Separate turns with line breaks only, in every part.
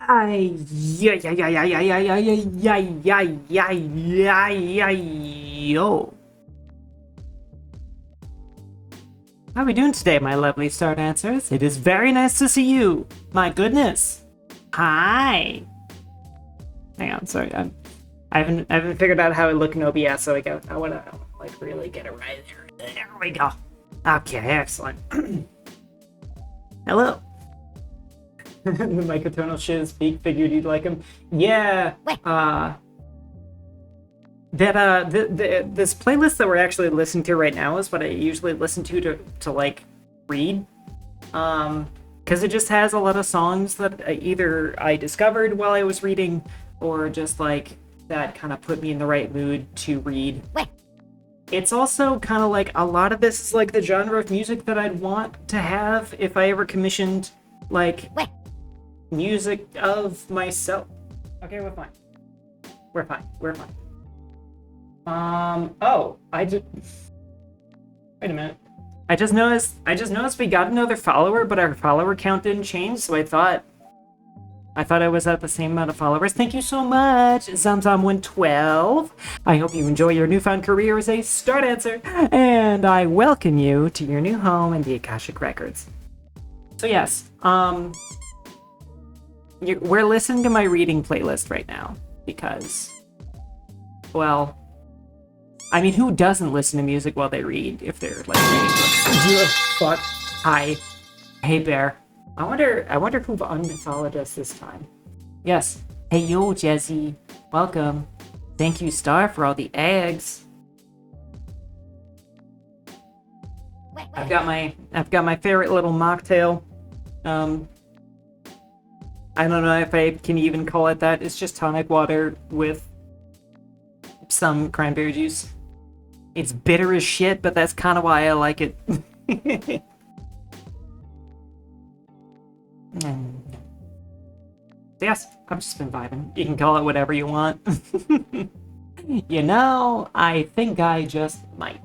Yeah, yeah, yeah, yeah, yeah, yeah, yeah, yeah, yeah, yeah, yeah, yeah, yo. How are we doing today, my lovely star dancers? It is very nice to see you. My goodness. Hi. Hang on, sorry. I haven't figured out how to look in OBS, so I wanna like really get it right there. There we go. Okay, excellent. Hello. The microtonal shiz speak figured you'd like him. Yeah. This playlist that we're actually listening to right now is what I usually listen to like read. Because it just has a lot of songs that either I discovered while I was reading, or just like that kind of put me in the right mood to read. It's also kind of like a lot of this is like the genre of music that I'd want to have if I ever commissioned like music of myself. Okay, we're fine. We're fine. We're fine. Oh, wait a minute. I just noticed we got another follower, but our follower count didn't change, so I thought I was at the same amount of followers. Thank you so much, Zamzam112. I hope you enjoy your newfound career as a star dancer, and I welcome you to your new home in the Akashic Records. So yes, we're listening to my reading playlist right now, because, well, I mean, who doesn't listen to music while they read if they're like reading books? Fuck. Hi. Hey, Bear. I wonder who unfollowed us this time. Yes. Hey, yo, Jesse. Welcome. Thank you, Star, for all the eggs. I've got my favorite little mocktail. I don't know if I can even call it that. It's just tonic water with some cranberry juice. It's bitter as shit, but that's kind of why I like it. Yes, I've just been vibing. You can call it whatever you want. You know, I think I just might.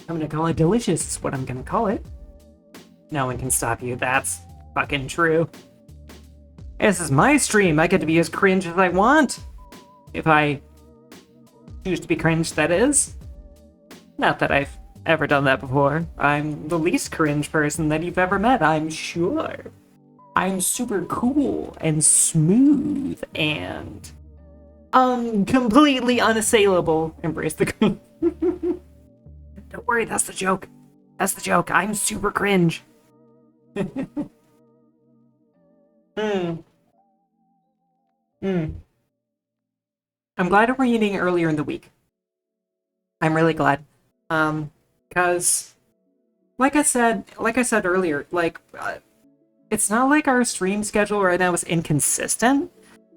I'm gonna call it delicious, is what I'm gonna call it. No one can stop you, that's fucking true. This is my stream, I get to be as cringe as I want. If I choose to be cringe, that is. Not that I've ever done that before. I'm the least cringe person that you've ever met, I'm sure. I'm super cool and smooth and completely unassailable. Embrace the cringe. Don't worry, that's the joke. That's the joke. I'm super cringe. I'm glad we're eating earlier in the week. I'm really glad. Because like I said earlier, like it's not like our stream schedule right now is inconsistent.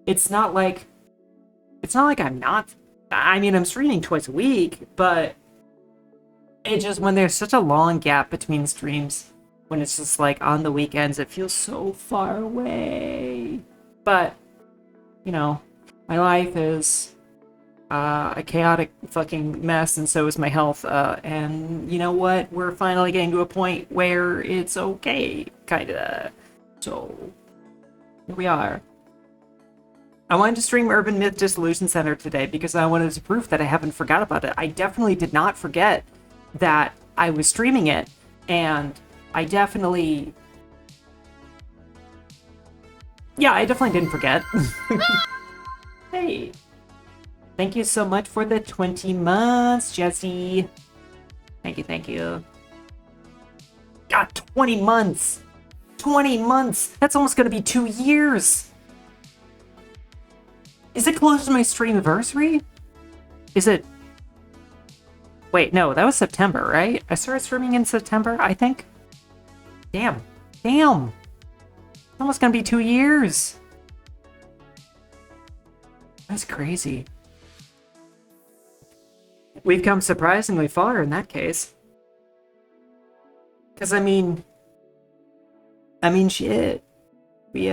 It's not like I'm not. I mean, I'm streaming twice a week, but it just, when there's such a long gap between streams, when it's just like on the weekends, it feels so far away. But you know, my life is a chaotic fucking mess, and so is my health. And you know what? We're finally getting to a point where it's okay, kinda. So here we are. I wanted to stream Urban Myth Dissolution Center today because I wanted to prove that I haven't forgot about it. I definitely did not forget that I was streaming it, and I definitely didn't forget. Hey, thank you so much for the 20 months, Jesse. Thank you. God, 20 months! 20 months! That's almost gonna be 2 years! Is it close to my streamiversary? Is it... Wait, no, that was September, right? I started streaming in September, I think? Damn. It's almost gonna be 2 years! That's crazy. We've come surprisingly far in that case. Because, I mean, shit. We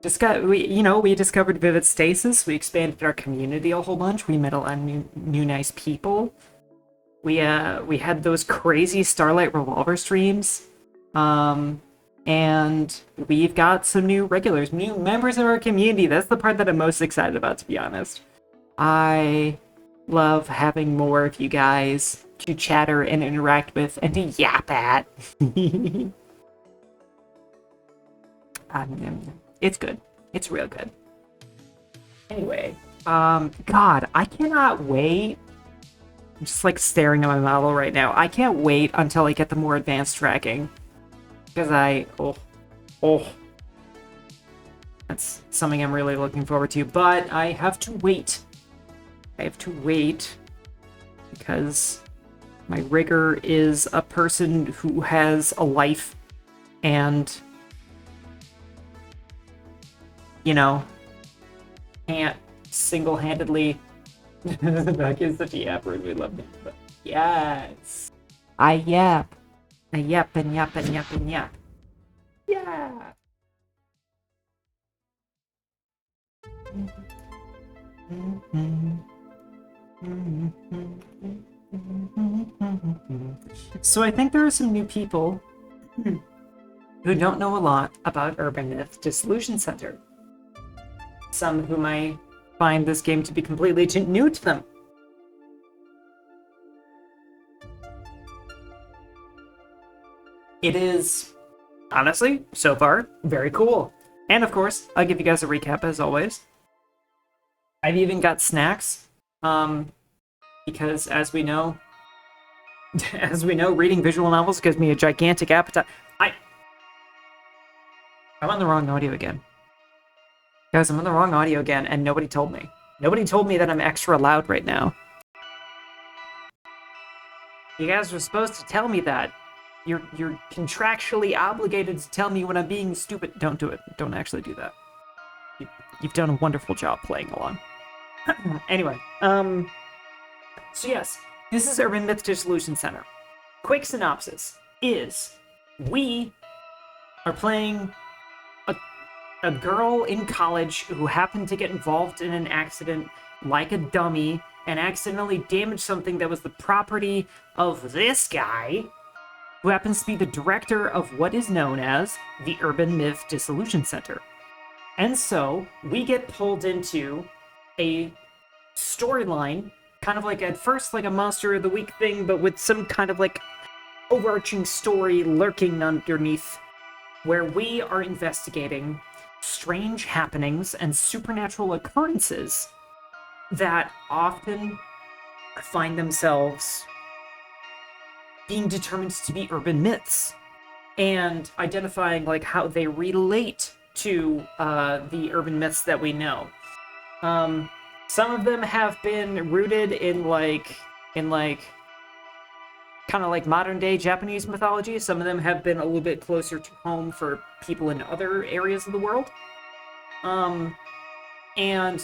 discovered Vivid Stasis, we expanded our community a whole bunch, we met a lot of new nice people. we had those crazy Starlight Revolver streams. And we've got some new regulars, new members of our community. That's the part that I'm most excited about, to be honest. I love having more of you guys to chatter and interact with and to yap at. It's good. It's real good. Anyway, God, I cannot wait. I'm just like staring at my model right now. I can't wait until I get the more advanced tracking. Because that's something I'm really looking forward to. But I have to wait. I have to wait because my rigger is a person who has a life and, you know, can't single-handedly. That is such a yapper. We love it. But yes. I yap. I yap and yap and yap and yap. Yeah. So I think there are some new people who don't know a lot about Urban Myth Dissolution Center. Some who might find this game to be completely new to them. It is, honestly, so far, very cool. And of course, I'll give you guys a recap as always. I've even got snacks, because as we know, reading visual novels gives me a gigantic appetite. I'm on the wrong audio again. Guys, I'm on the wrong audio again, and nobody told me. Nobody told me that I'm extra loud right now. You guys were supposed to tell me that. You're contractually obligated to tell me when I'm being stupid. Don't do it. Don't actually do that. You've done a wonderful job playing along. Anyway, so yes, this is Urban Myth Dissolution Center. Quick synopsis is, we are playing a girl in college who happened to get involved in an accident like a dummy and accidentally damaged something that was the property of this guy, who happens to be the director of what is known as the Urban Myth Dissolution Center. And so, we get pulled into a storyline, kind of like at first like a Monster of the Week thing, but with some kind of like overarching story lurking underneath, where we are investigating strange happenings and supernatural occurrences that often find themselves being determined to be urban myths, and identifying like how they relate to the urban myths that we know. Some of them have been rooted in kind of like modern day Japanese mythology. Some of them have been a little bit closer to home for people in other areas of the world. And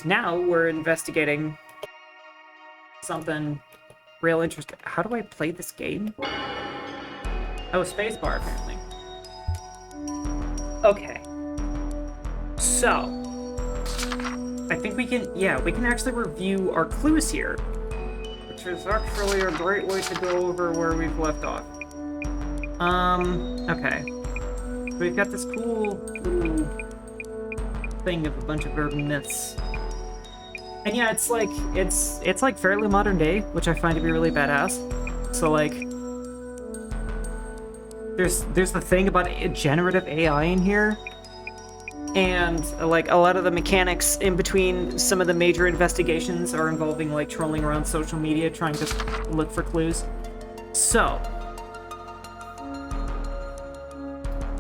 now we're investigating something real interesting. How do I play this game? Oh, spacebar, apparently. Okay. So, I think we can actually review our clues here, which is actually a great way to go over where we've left off. Okay. So we've got this cool little thing of a bunch of urban myths. And yeah, it's like fairly modern day, which I find to be really badass. So like, there's the thing about generative AI in here, and like a lot of the mechanics in between some of the major investigations are involving like trolling around social media trying to look for clues. So,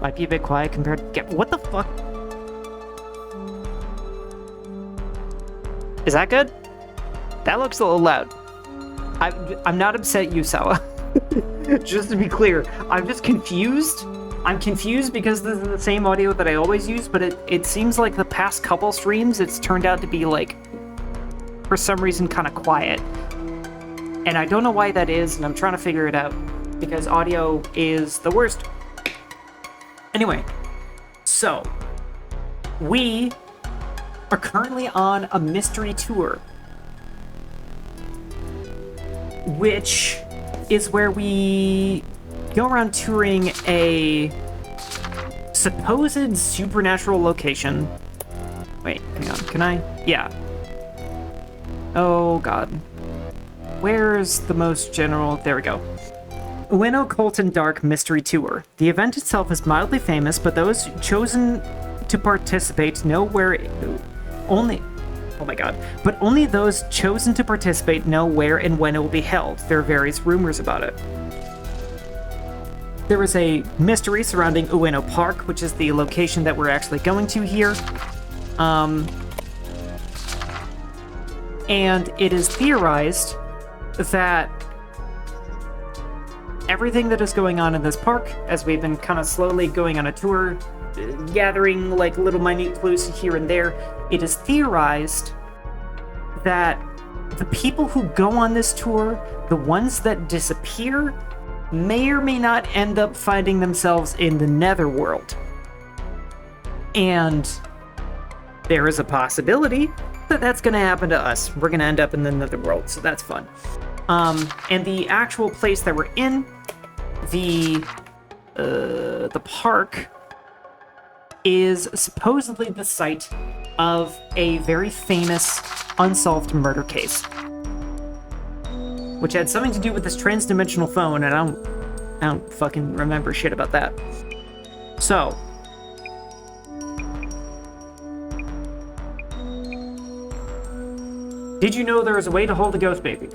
might be a bit quiet compared to what the fuck? Is that good? That looks a little loud. I'm not upset, Yusawa. Just to be clear, I'm just confused. I'm confused because this is the same audio that I always use, but it seems like the past couple streams, it's turned out to be like, for some reason, kind of quiet. And I don't know why that is, and I'm trying to figure it out, because audio is the worst. Anyway, so, we are currently on a mystery tour, which is where we go around touring a supposed supernatural location. Wait, hang on, can I? Yeah. Oh god. Where's the most general? There we go. Ueno Colton Dark Mystery Tour. The event itself is mildly famous, but those chosen to participate know where only... Oh my god. But only those chosen to participate know where and when it will be held. There are various rumors about it. There is a mystery surrounding Ueno Park, which is the location that we're actually going to here. And it is theorized that everything that is going on in this park, as we've been kind of slowly going on a tour, gathering like little minute clues here and there, it is theorized that the people who go on this tour, the ones that disappear, may or may not end up finding themselves in the netherworld. And there is a possibility that that's going to happen to us. We're going to end up in the netherworld, so that's fun. And the actual place that we're in, the park, is supposedly the site of a very famous unsolved murder case, which had something to do with this trans-dimensional phone, and I don't fucking remember shit about that. So, did you know there was a way to hold a ghost baby?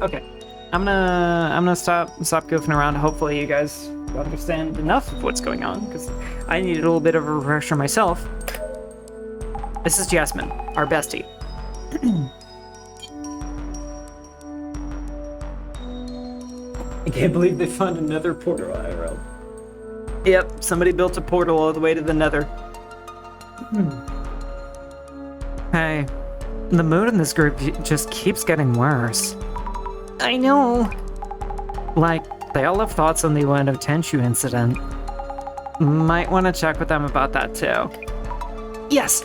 Okay, I'm gonna stop goofing around. Hopefully you guys understand enough of what's going on, because I needed a little bit of a refresher myself. This is Jasmine, our bestie. I can't believe they found another portal IRL. Yep, somebody built a portal all the way to the nether. Hey, the mood in this group just keeps getting worse. I know. Like, they all have thoughts on the Ueno Tenchu incident. Might want to check with them about that too. Yes!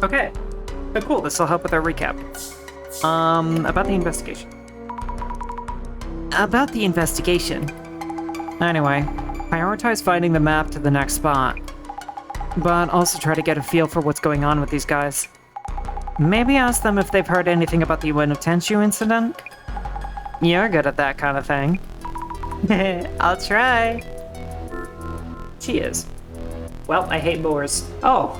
Okay. Oh, cool, this will help with our recap. About the investigation. Anyway, prioritize finding the map to the next spot. But also try to get a feel for what's going on with these guys. Maybe ask them if they've heard anything about the Ueno Tenchu incident? You're good at that kind of thing. I'll try. She is. Well, I hate boars. Oh.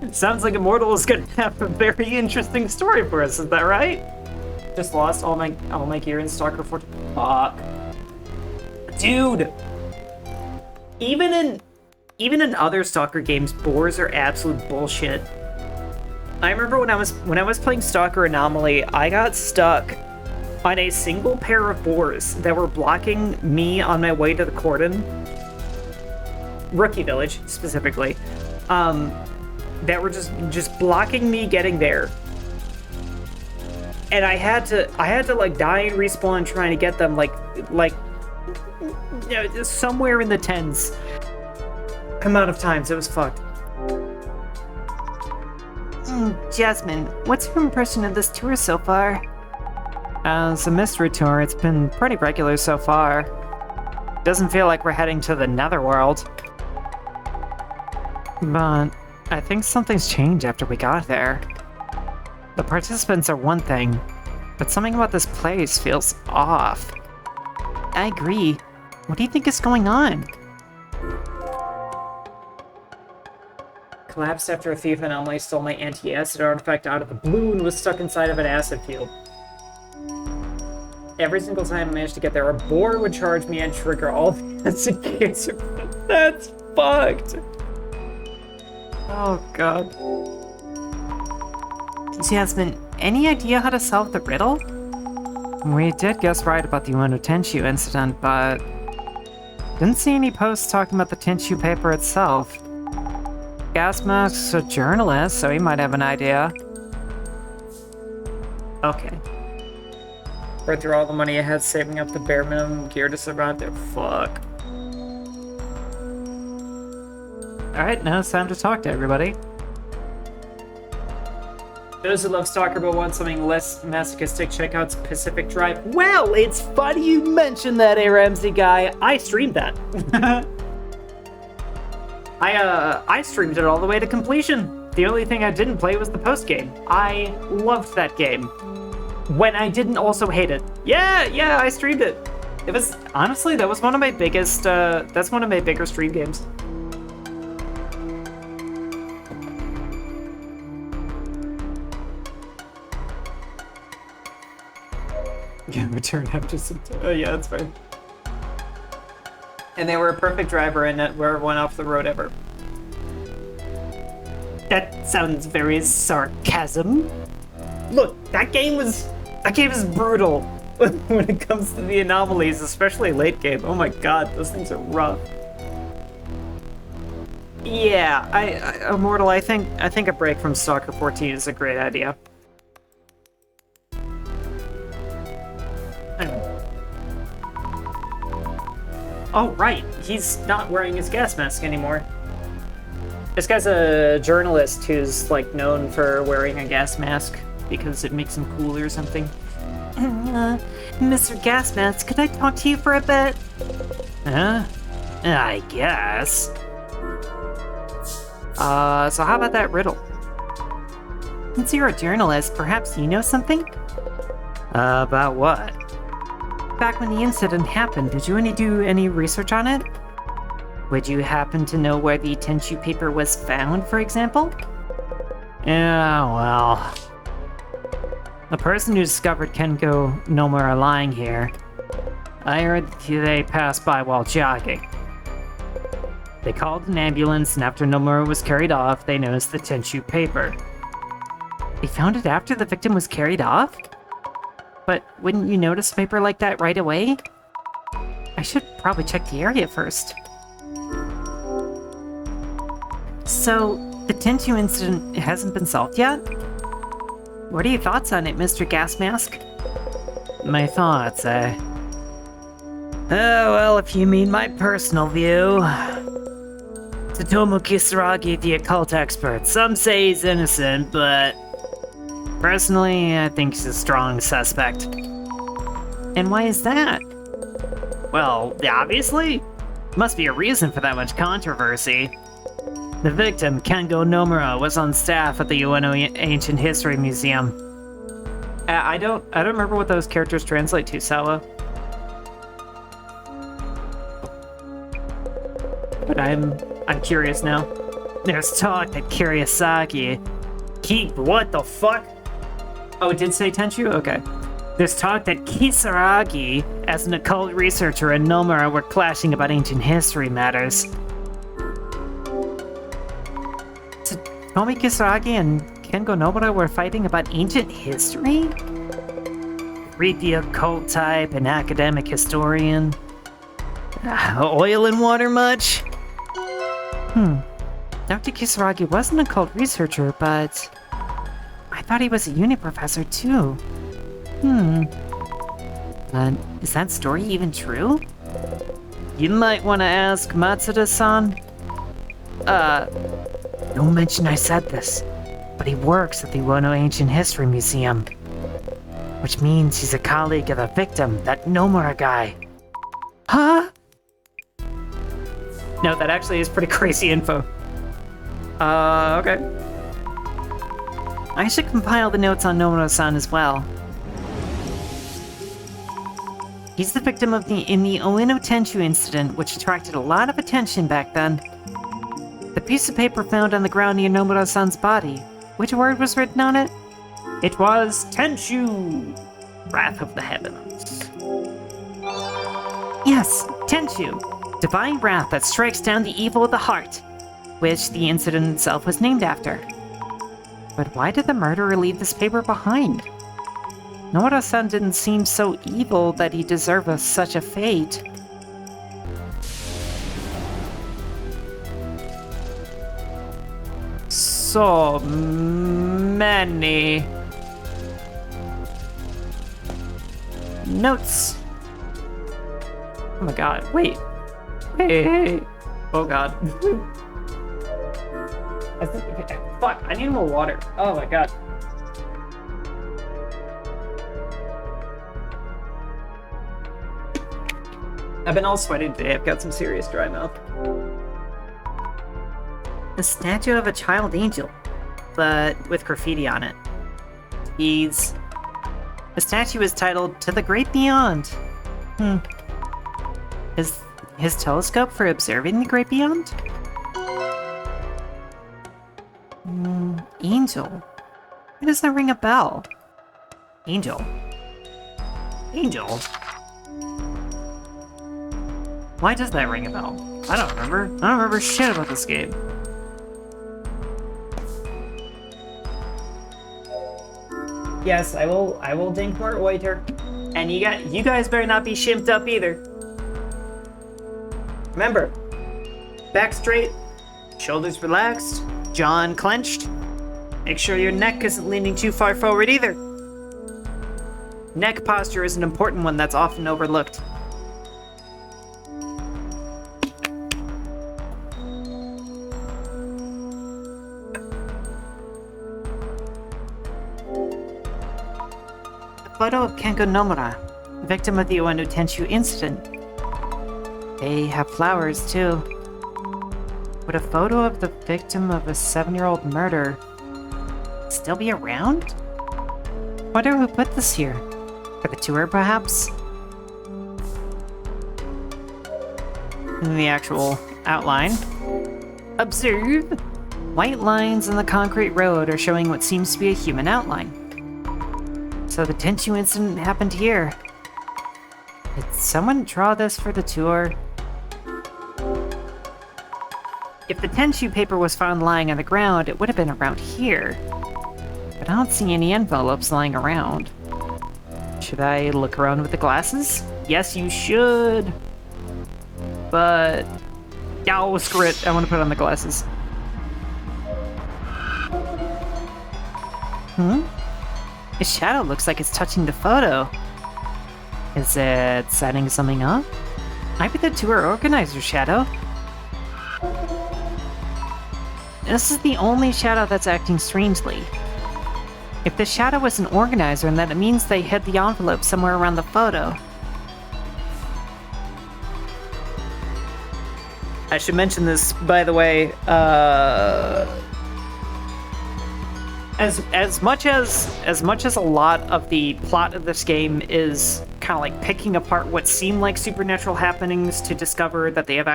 It sounds like Immortal is gonna have a very interesting story for us, is that right? Just lost all my gear in Stalker 14. Fuck. Dude! Even in other Stalker games, boars are absolute bullshit. I remember when I was playing Stalker Anomaly, I got stuck on a single pair of boars that were blocking me on my way to the cordon. Rookie Village, specifically. That were just blocking me getting there. And I had to like die and respawn trying to get them like you know, somewhere in the tens amount of times. It was fucked. Jasmine, what's your impression of this tour so far? As a mystery tour, it's been pretty regular so far. Doesn't feel like we're heading to the netherworld. But I think something's changed after we got there. The participants are one thing, but something about this place feels off. I agree. What do you think is going on? Collapsed after a thief anomaly stole my anti-acid artifact out of the blue and was stuck inside of an acid field. Every single time I managed to get there, a boar would charge me and trigger all the acid cancer. That's fucked. Oh god. Jasmine, any idea how to solve the riddle? We did guess right about the Ueno Tenchu incident, but didn't see any posts talking about the Tenchu paper itself. Gasmask's a journalist, so he might have an idea. Okay. Burn through all the money I had saving up the bare minimum gear to survive there. Fuck. Alright, now it's time to talk to everybody. Those who love Stalker but want something less masochistic, check out Pacific Drive.
Well, it's funny you mentioned that, A. Ramsey guy. I streamed that.
I streamed it all the way to completion. The only thing I didn't play was the post game. I loved that game. When I didn't also hate it. Yeah, I streamed it. It was, honestly, that was one of my biggest, that's one of my bigger stream games. Yeah, return after some time. Oh yeah, that's fine. And they were a perfect driver and never went off the road ever.
That sounds very sarcasm. Look, that game is brutal
When it comes to the anomalies, especially late game. Oh my god, those things are rough. Yeah, I Immortal, I think a break from Stalker 14 is a great idea. Oh, right. He's not wearing his gas mask anymore. This guy's a journalist who's, like, known for wearing a gas mask because it makes him cool or something.
Mr. Gas Mask, could I talk to you for a bit?
Huh?
I guess.
So how about that riddle?
Since you're a journalist, perhaps you know something?
About what?
Back when the incident happened, did you do any research on it? Would you happen to know where the Tenchu paper was found, for example?
Yeah, well... The person who discovered Kengo Nomura lying here, I heard they passed by while jogging. They called an ambulance, and after Nomura was carried off, they noticed the Tenchu paper.
They found it after the victim was carried off? But wouldn't you notice a paper like that right away? I should probably check the area first. So, the Tenchu incident hasn't been solved yet? What are your thoughts on it, Mr. Gas Mask?
My thoughts, eh?
Oh, well, if you mean my personal view... Tsutomu Kisaragi, the occult expert. Some say he's innocent, but...
Personally, I think he's a strong suspect.
And why is that?
Well, obviously, must be a reason for that much controversy. The victim, Kengo Nomura, was on staff at the Ueno Ancient History Museum. I don't remember what those characters translate to, Sawa. But I'm curious now.
There's talk that Kiriyasaki...
What the fuck? Oh, it did say Tenchu? Okay.
There's talk that Kisaragi, as an occult researcher, and Nomura were clashing about ancient history matters.
Tomi Kisaragi and Kengo Nomura were fighting about ancient history?
Read the occult type, an academic historian. Oil and water much?
Dr. Kisaragi was an occult researcher, but... I thought he was a uni professor, too.
Is that story even true? You might want to ask Matsuda-san. Don't mention I said this, but he works at the Ueno Ancient History Museum. Which means he's a colleague of the victim, that Nomura guy.
Huh? No, that actually is pretty crazy info. Okay.
I should compile the notes on Nomura-san as well. He's the victim of in the Ueno Tenchu incident, which attracted a lot of attention back then. The piece of paper found on the ground near Nomura-san's body, which word was written on it?
It was Tenchu! Wrath of the Heavens.
Yes, Tenchu. Divine wrath that strikes down the evil of the heart, which the incident itself was named after. But why did the murderer leave this paper behind? Nomura-san didn't seem so evil that he deserved such a fate.
So many notes. Oh my god, wait. Hey. Oh god. Fuck, I need more water. Oh my god. I've been all sweaty today. I've got some serious dry mouth.
A statue of a child angel, but with graffiti on it. The statue is titled "To the Great Beyond." Is his telescope for observing the great beyond? Angel. Why does that ring a bell? Angel. Angel? Why does that ring a bell? I don't remember. I don't remember shit about this game.
Yes, I will drink more water. And you guys better not be shimped up either. Remember, back straight, shoulders relaxed, jaw unclenched. Make sure your neck isn't leaning too far forward either. Neck posture is an important one that's often overlooked.
Photo of Kenko Nomura, victim of the Ueno Tenshu incident. They have flowers, too. Would a photo of the victim of a 7-year-old murder still be around? Wonder who put this here. For the tour, perhaps? In the actual outline. Observe! White lines on the concrete road are showing what seems to be a human outline. So the Tenshu incident happened here. Did someone draw this for the tour? If the Tenshu paper was found lying on the ground, it would have been around here. But I don't see any envelopes lying around. Should I look around with the glasses? Yes, you should. But... yeah, oh, screw it. I want to put on the glasses. His shadow looks like it's touching the photo. Is it setting something up? Might be the tour organizer's shadow. This is the only shadow that's acting strangely. If the shadow was an organizer, then it means they hid the envelope somewhere around the photo.
I should mention this, by the way, as much as a lot of the plot of this game is kind of like picking apart what seem like supernatural happenings to discover that they have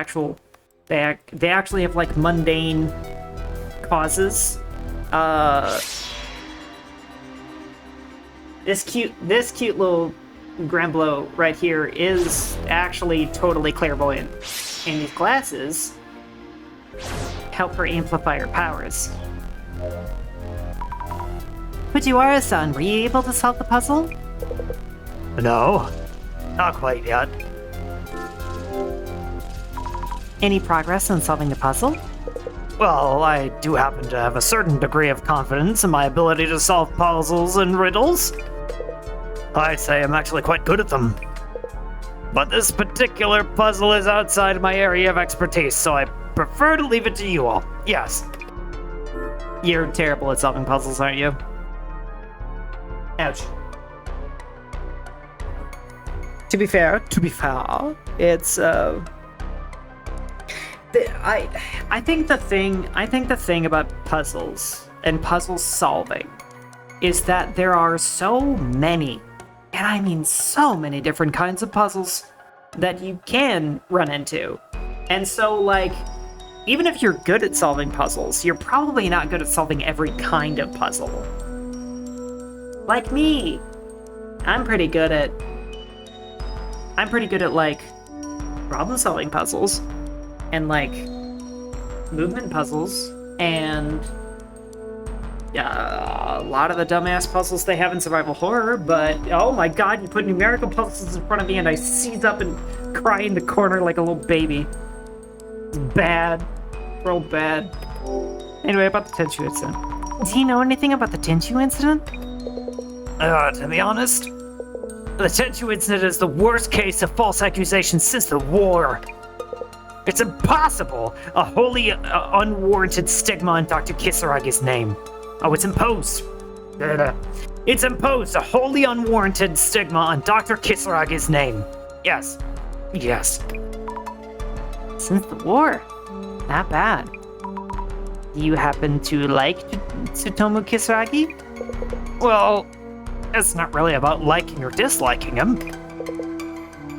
they actually have like mundane causes. This cute little Granblow right here is actually totally clairvoyant, and these glasses help her amplify her powers.
Fujiwara-san, were you able to solve the puzzle?
No, not quite yet.
Any progress on solving the puzzle?
Well, I do happen to have a certain degree of confidence in my ability to solve puzzles and riddles. I'd say I'm actually quite good at them. But this particular puzzle is outside my area of expertise, so I prefer to leave it to you all. Yes.
You're terrible at solving puzzles, aren't you? Ouch. To be fair, it's I think the thing about puzzles and puzzle solving is that there are so many, and I mean so many different kinds of puzzles that you can run into. And so, like, even if you're good at solving puzzles, you're probably not good at solving every kind of puzzle. Like me. I'm pretty good at like problem solving puzzles and like movement puzzles and a lot of the dumbass puzzles they have in survival horror, but oh my god, you put numerical puzzles in front of me and I seize up and cry in the corner like a little baby. It's bad. Real bad. Anyway, about the Tenshu incident.
Do you know anything about the Tenshu incident?
To be honest, the Tenshu incident is the worst case of false accusation since the war. It's impossible! A wholly unwarranted stigma on Dr. Kisaragi's name. Oh, it's imposed. It's imposed a wholly unwarranted stigma on Dr. Kisaragi's name. Yes. Yes.
Since the war? Not bad. Do you happen to like Tsutomu Kisaragi?
Well, it's not really about liking or disliking him.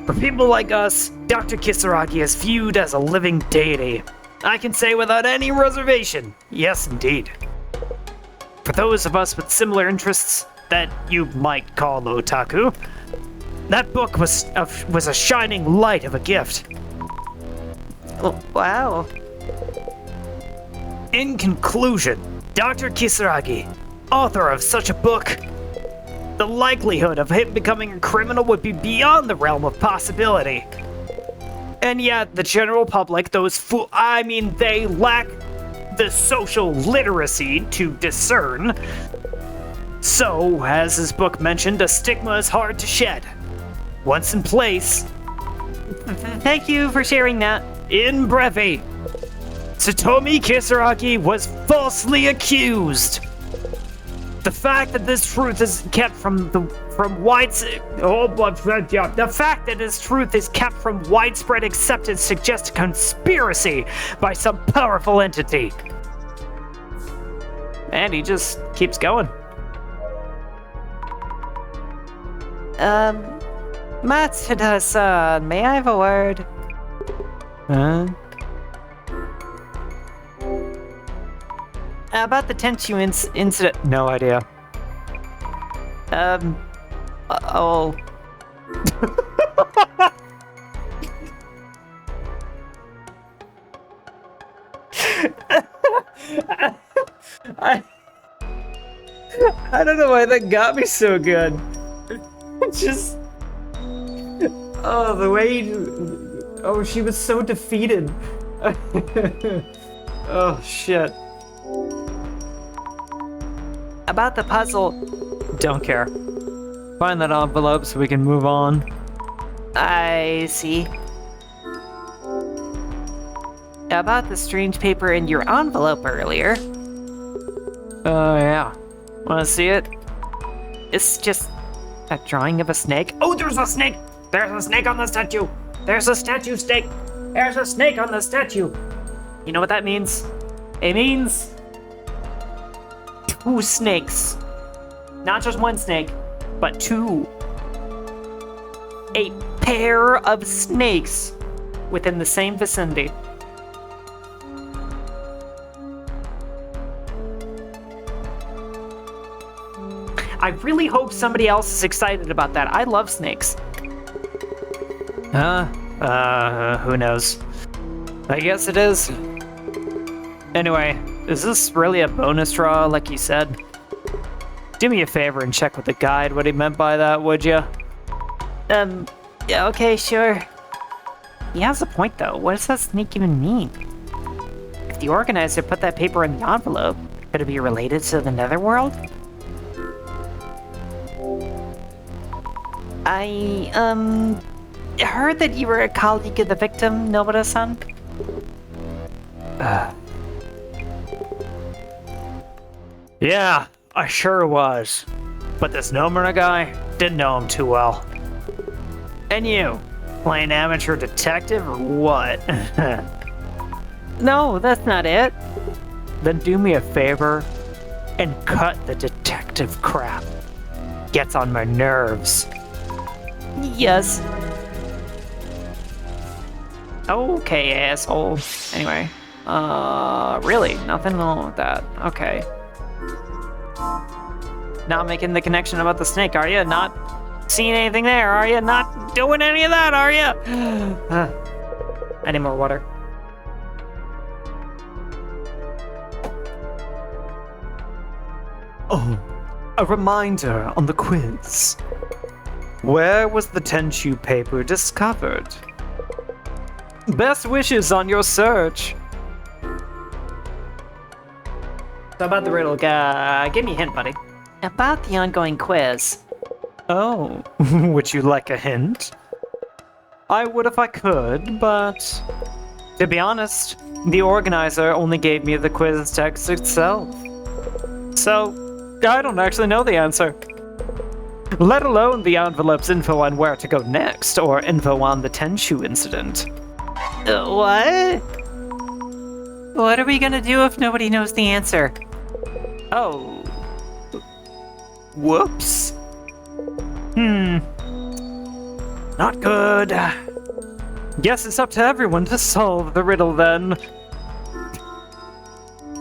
For people like us, Dr. Kisaragi is viewed as a living deity. I can say without any reservation, yes indeed. For those of us with similar interests that you might call otaku, that book was a shining light of a gift.
Oh, wow.
In conclusion, Dr. Kisaragi, author of such a book, the likelihood of him becoming a criminal would be beyond the realm of possibility. And yet, the general public, they lack the social literacy to discern. So, as his book mentioned, a stigma is hard to shed. Once in place,
Thank you for sharing that.
in breve, Tsutomu Kisaragi was falsely accused. The fact that this truth is kept from widespread acceptance suggests a conspiracy by some powerful entity.
And he just keeps going. Matsuda-san, may I have a word? About the Tenchu incident.
No idea.
Oh.
I don't know why that got me so good.
Just. Oh, the way. Oh, she was so defeated. Oh, shit.
About the puzzle.
Don't care. Find that envelope so we can move on.
I see. About the strange paper in your envelope earlier.
Oh, yeah. Wanna see it?
It's just a drawing of a snake.
Oh, there's a snake! There's a snake on the statue! There's a statue snake! There's a snake on the statue!
You know what that means? It means 2 snakes. Not just 1 snake, but 2. A pair of snakes within the same vicinity. I really hope somebody else is excited about that. I love snakes.
Who knows? I guess it is. Anyway, is this really a bonus draw, like you said? Do me a favor and check with the guide what he meant by that, would ya?
Yeah, okay, sure. He has a point, though. What does that snake even mean? If the organizer put that paper in the envelope, could it be related to the Netherworld? I heard that you were a colleague of the victim, Nobara-san.
Yeah, I sure was. But this Nomura guy, didn't know him too well. And you, playing amateur detective or what?
No, that's not it.
Then do me a favor and cut the detective crap. Gets on my nerves.
Yes. Okay, asshole. Anyway. Really? Nothing wrong with that. Okay. Not making the connection about the snake, are you? Not seeing anything there, are you? Not doing any of that, are you? I need more water.
Oh, a reminder on the quiz. Where was the Tenchu paper discovered? Best wishes on your search.
So about the riddle, give me a hint, buddy. About the ongoing quiz.
Oh, would you like a hint? I would if I could, but to be honest, the organizer only gave me the quiz text itself. So, I don't actually know the answer.
let alone the envelope's info on where to go next, or info on the Tenshu incident. What? What are we gonna do if nobody knows the answer? Oh. Whoops. Not good. Guess it's up to everyone to solve the riddle then.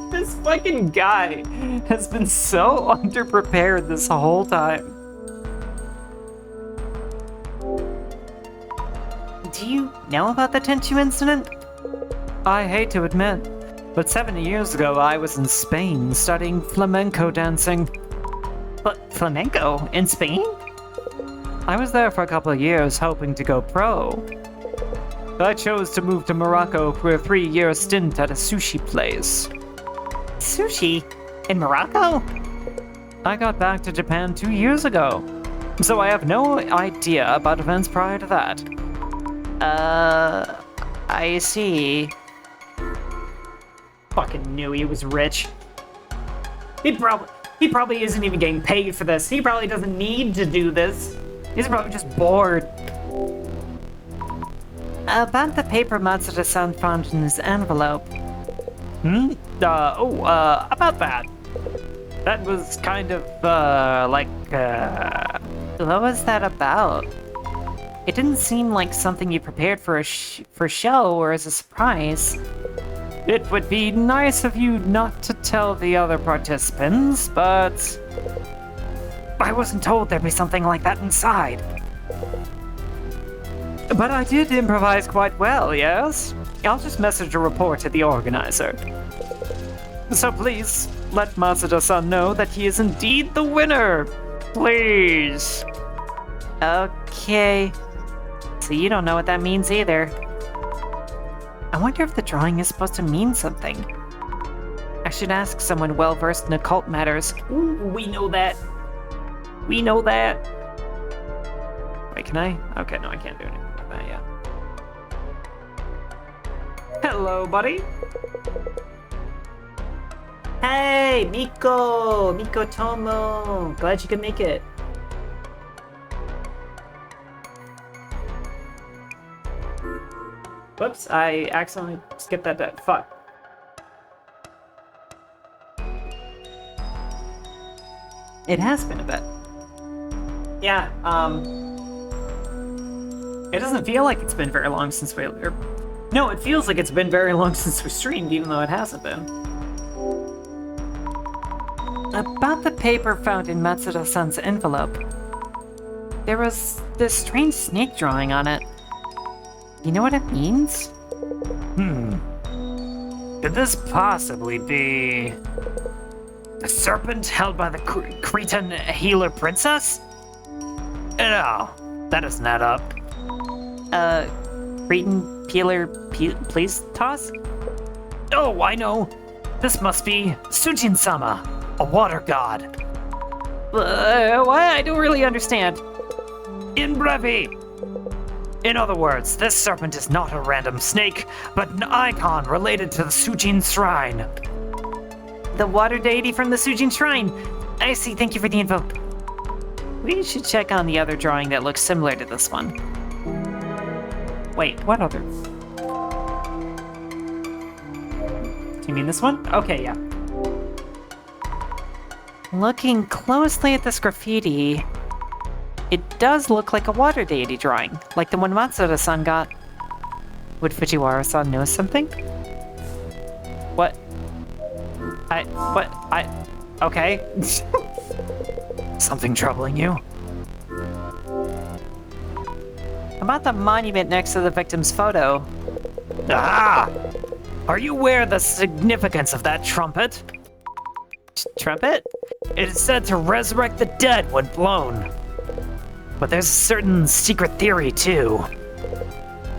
This fucking guy has been so underprepared this whole time. Do you know about the Tenchu incident? I hate to admit, but 7 years ago I was in Spain studying flamenco dancing. But flamenco? In Spain? I was there for a couple of years hoping to go pro. I chose to move to Morocco for a 3-year stint at a sushi place. Sushi? In Morocco? I got back to Japan 2 years ago, so I have no idea about events prior to that. I see. Fucking knew he was rich. He probably isn't even getting paid for this. He probably doesn't need to do this. He's probably just bored. About the paper Matsuda-san found in his envelope. About that. That was kind of, What was that about? It didn't seem like something you prepared for for show or as a surprise. It would be nice of you not to tell the other participants, but I wasn't told there'd be something like that inside. But I did improvise quite well, yes? I'll just message a report to the organizer. So please, let Matsuda-san know that he is indeed the winner! Please! Okay. So you don't know what that means either. I wonder if the drawing is supposed to mean something. I should ask someone well-versed in occult matters. Ooh, we know that. We know that. Wait, can I? Okay, no, I can't do anything with that yet. Hello, buddy. Hey, Miko! Miko Tomo! Glad you could make it. Whoops, I accidentally skipped that. Fuck. It has been a bit. Yeah, it doesn't feel like it's been very long since we... No, it feels like it's been very long since we streamed, even though it hasn't been. About the paper found in Matsuda-san's envelope. There was this strange snake drawing on it. You know what it means? Could this possibly be... the serpent held by the Cretan healer princess? No, that doesn't add up. Cretan healer please toss? Oh, I know! This must be Sujin-sama, a water god. What? I don't really understand. In brevi! In other words, this serpent is not a random snake, but an icon related to the Sujin Shrine. The water deity from the Sujin Shrine! I see, thank you for the info. We should check on the other drawing that looks similar to this one. Wait, what other? Do you mean this one? Okay, yeah. Looking closely at this graffiti, it does look like a water deity drawing, like the one Matsuda-san got. Would Fujiwara-san know something? What? Okay. Something troubling you? About the monument next to the victim's photo. Ah! Are you aware of the significance of that trumpet? Trumpet? It is said to resurrect the dead when blown. But there's a certain secret theory, too.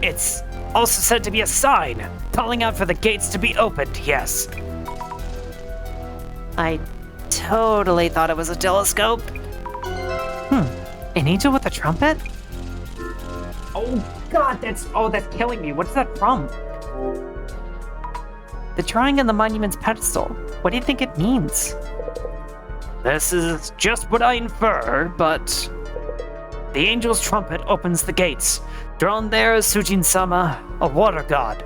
It's also said to be a sign, calling out for the gates to be opened, yes. I totally thought it was a telescope. An angel with a trumpet? Oh god, that's killing me. What is that from? The drawing on the monument's pedestal. What do you think it means? This is just what I infer, but
The angel's trumpet opens the gates. Drawn there is Sujin-sama, a water god.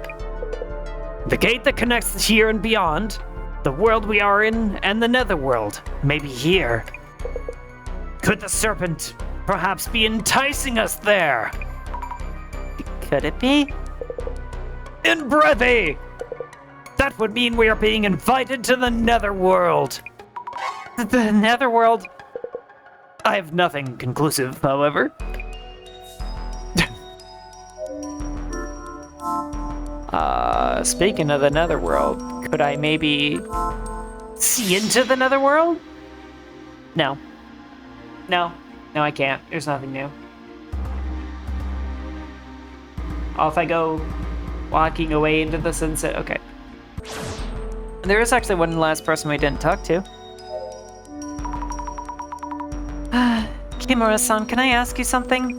The gate that connects here and beyond, the world we are in, and the netherworld, may be here. Could the serpent perhaps be enticing us there?
Could it be?
In brevity! That would mean we are being invited to the netherworld.
The netherworld?
I have nothing conclusive, however.
Speaking of the netherworld, could I maybe see into the netherworld? No. No, I can't. There's nothing new. Off I go, walking away into the sunset. Okay. There is actually one last person we didn't talk to. Kimura-san, can I ask you something?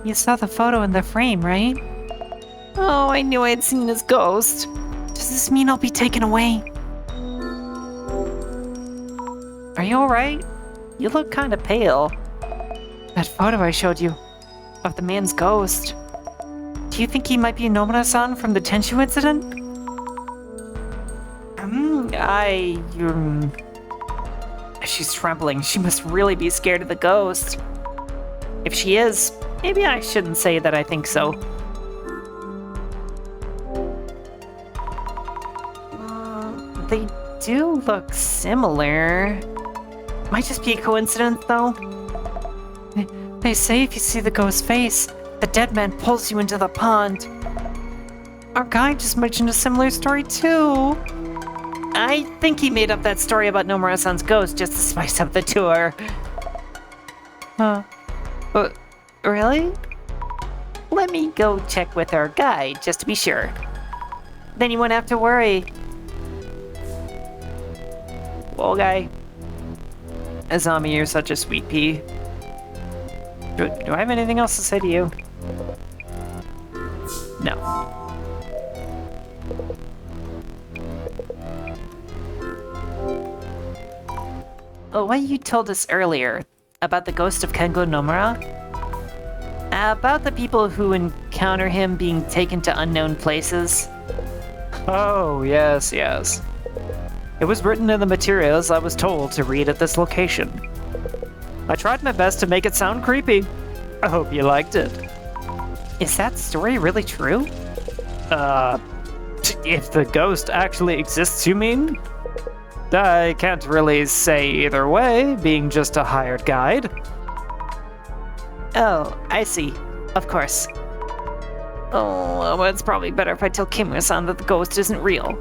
You saw the photo in the frame, right? Oh, I knew I had seen his ghost. Does this mean I'll be taken away? Are you alright? You look kinda pale. That photo I showed you, of the man's ghost. Do you think he might be Nomura-san from the Tenshu incident? She's trembling. She must really be scared of the ghost. If she is, maybe I shouldn't say that I think so. They do look similar. Might just be a coincidence, though. They say if you see the ghost's face, the dead man pulls you into the pond. Our guide just mentioned a similar story, too. I think he made up that story about Nomura-san's ghost just to spice up the tour. Huh. Really? Let me go check with our guide, just to be sure. Then you won't have to worry. Well, guy. Azami, you're such a sweet pea. Do I have anything else to say to you? No. Oh, what you told us earlier about the ghost of Kengo Nomura? About the people who encounter him being taken to unknown places?
Oh, yes. It was written in the materials I was told to read at this location. I tried my best to make it sound creepy. I hope you liked it.
Is that story really true?
If the ghost actually exists, you mean? I can't really say either way, being just a hired guide.
Oh, I see. Of course. Oh, well, it's probably better if I tell Kimura-san that the ghost isn't real.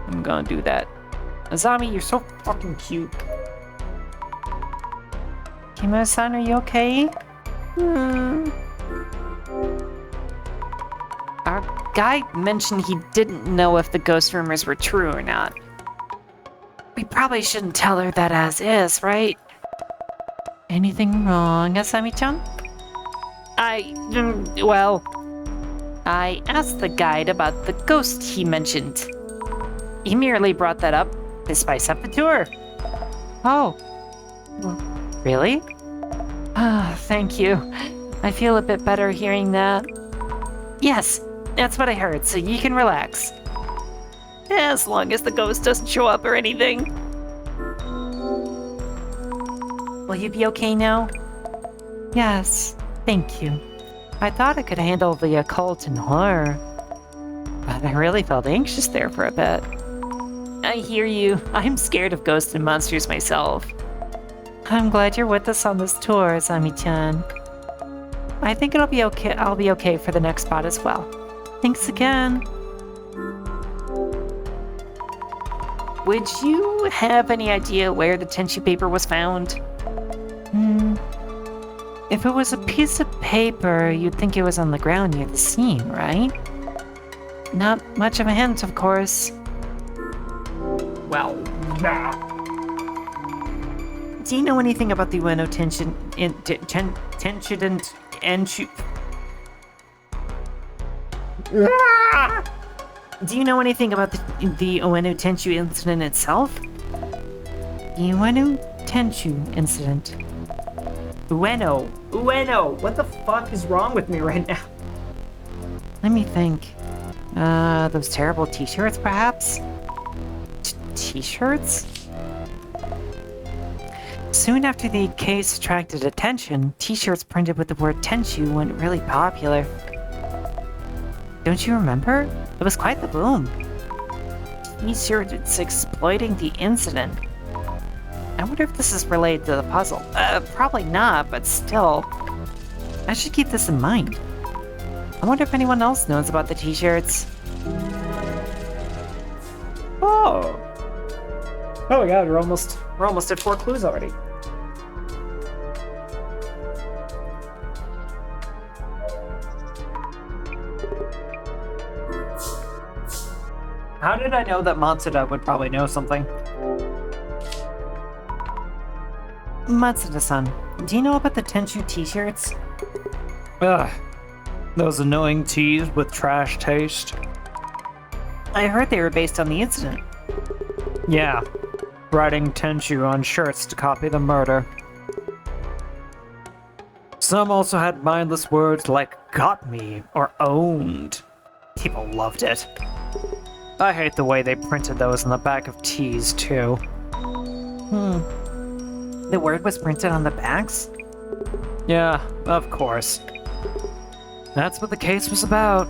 I'm gonna do that. Azami, you're so fucking cute. Kimura-san, are you okay? Our guy mentioned he didn't know if the ghost rumors were true or not. We probably shouldn't tell her that as is, right? Anything wrong, Asami-chan? I asked the guide about the ghost he mentioned. He merely brought that up to spice up the tour. Oh. Really? Ah, thank you. I feel a bit better hearing that. Yes, that's what I heard, so you can relax. As long as the ghost doesn't show up or anything. Will you be okay now? Yes, thank you. I thought I could handle the occult and horror, but I really felt anxious there for a bit. I hear you. I'm scared of ghosts and monsters myself. I'm glad you're with us on this tour, Asami-chan. I think it'll be okay. I'll be okay for the next spot as well. Thanks again. Would you have any idea where the Tenshu paper was found? If it was a piece of paper, you'd think it was on the ground near the scene, right? Not much of a hint, of course. Well, nah. Do you know anything about the Ueno Tenshu... Do you know anything about the Ueno Tenshu incident itself? Iwanu Tenchu incident.
Ueno, what the fuck is wrong with me right now?
Let me think. Those terrible t-shirts, perhaps? T-shirts? Soon after the case attracted attention, t-shirts printed with the word Tenchu went really popular. Don't you remember? It was quite the boom. T-shirts exploiting the incident. I wonder if this is related to the puzzle. Probably not, but still. I should keep this in mind. I wonder if anyone else knows about the t-shirts.
Oh my god, we're almost at 4 clues already. How did I know that Matsuda would probably know something?
Matsuda-san, do you know about the Tenchu t-shirts?
Ugh. Those annoying teas with trash taste.
I heard they were based on the incident.
Yeah. Writing Tenchu on shirts to copy the murder. Some also had mindless words like got me or owned. People loved it. I hate the way they printed those on the back of teas, too.
The word was printed on the backs?
Yeah, of course. That's what the case was about.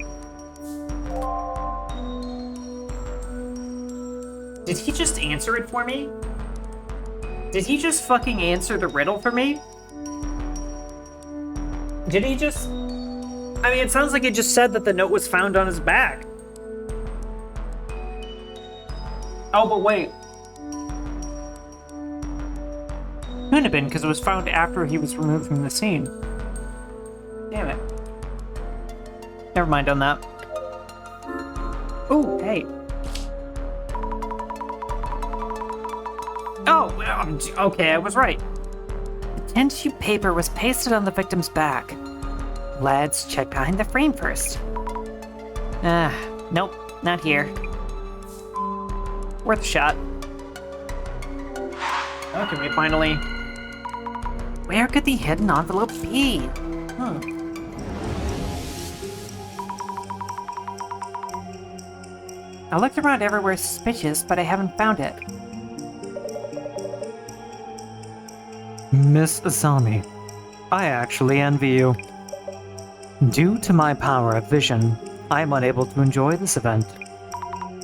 Did he just answer it for me? Did he just fucking answer the riddle for me? Did he just... I mean, it sounds like he just said that the note was found on his back. Oh, but wait. Couldn't have been, because it was found after he was removed from the scene. Damn it. Never mind on that. Oh, hey. Oh, okay, I was right.
The Tenchu paper was pasted on the victim's back. Let's check behind the frame first. Nope, not here.
Worth a shot. Oh, can we finally...
Where could the hidden envelope be? I looked around everywhere suspicious, but I haven't found it.
Miss Asami, I actually envy you. Due to my power of vision, I am unable to enjoy this event.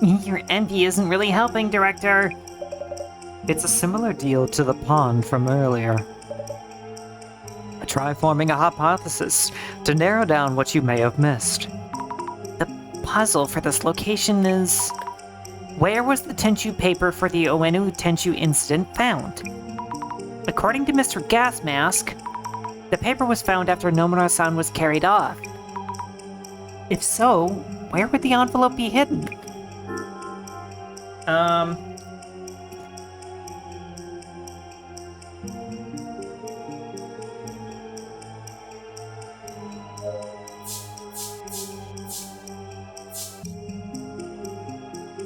Your envy isn't really helping, Director.
It's a similar deal to the pond from earlier. Try forming a hypothesis to narrow down what you may have missed.
The puzzle for this location is... Where was the Tenchu paper for the Oenu Tenchu incident found? According to Mr. Gas Mask, the paper was found after Nomura-san was carried off. If so, where would the envelope be hidden?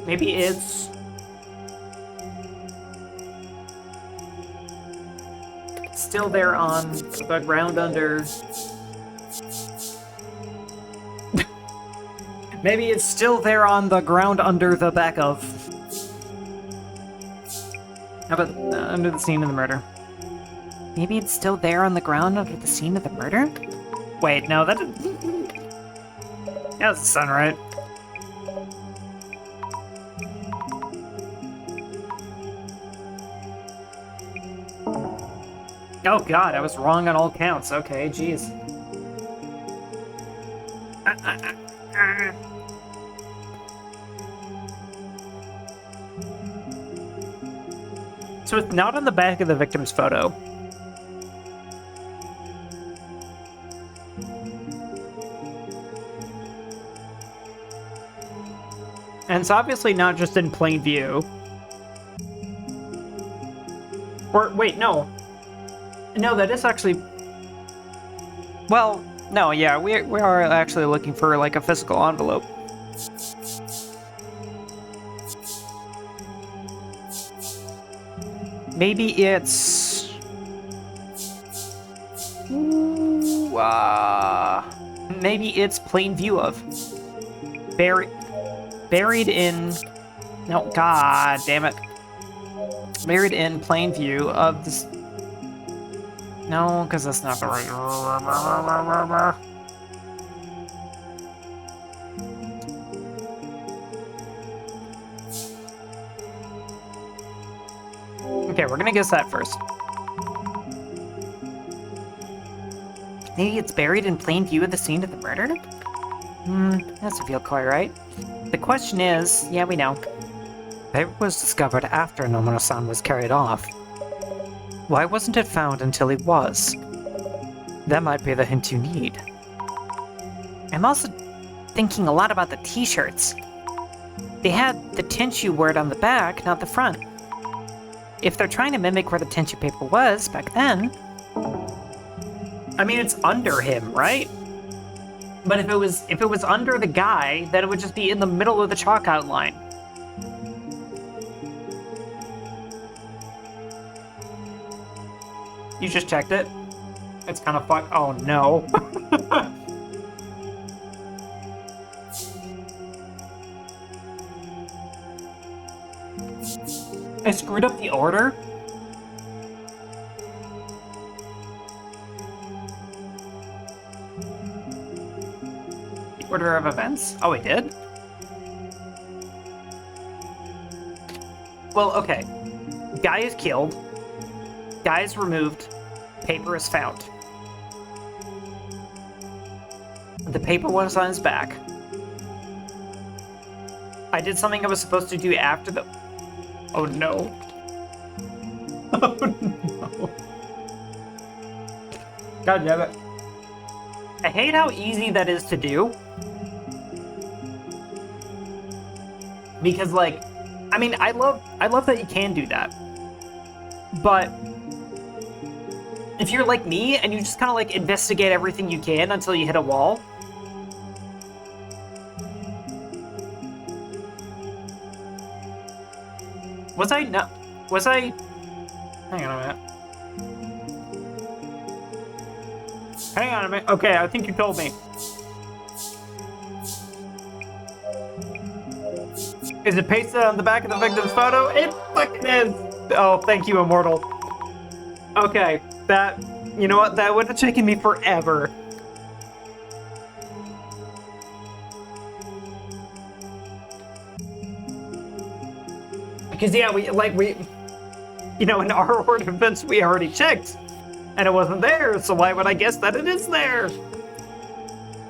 Maybe it's... still there on the ground under... Maybe it's still there on the ground under the back of... How about under the scene of the murder?
Maybe it's still there on the ground under the scene of the murder?
Wait, no, that didn't... That doesn't sound right. Oh god, I was wrong on all counts. Okay, jeez. So it's not on the back of the victim's photo. And it's obviously not just in plain view. Or, wait, no. No, that is actually... Well, no, yeah, we are actually looking for, like, a physical envelope.
maybe it's... Ooh, maybe it's plain view of. Buried in... No, god damn it. Buried in plain view of this... No, because that's not the right... Okay, we're gonna guess that first. Maybe it's buried in plain view of the scene of the murder? That doesn't feel quite right. The question is, yeah, we know. It was discovered after Nomura-san was carried off. Why wasn't it found until he was? That might be the hint you need. I'm also thinking a lot about the t-shirts. They had the Tenshu word on the back, not the front. If they're trying to mimic where the Tenshu paper was back then... I mean, it's under him, right? But if it was under the guy, then it would just be in the middle of the chalk outline. You just checked it? It's kind of fun. Oh no. I screwed up the order? The order of events? Oh, I did? Well, okay. Guy is killed. Guy is removed. Paper is found. The paper was on his back. I did something I was supposed to do after the... Oh no. Oh no. God damn it. I hate how easy that is to do. Because like, I mean, I love that you can do that. But if you're like me and you just kind of like investigate everything you can until you hit a wall. Was I not? Was I? Hang on a minute. Hang on a minute. Okay, I think you told me. Is it pasted on the back of the victim's photo? It fucking is! Oh, thank you, Immortal. Okay, that... You know what? That would have taken me forever. Because, yeah, we... You know, in our order of events, we already checked. And it wasn't there, so why would I guess that it is there?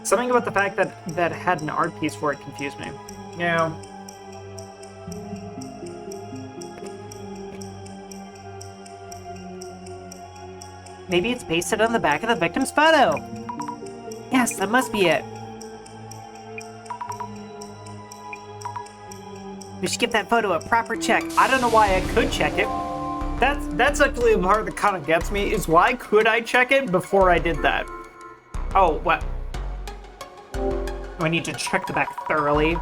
Something about the fact that that had an art piece for it confused me. Yeah. Maybe it's pasted on the back of the victim's photo. Yes, that must be it. We should give that photo a proper check. I don't know why I could check it. That's actually the part that kind of gets me, is why could I check it before I did that? Oh, what? I need to check the back thoroughly.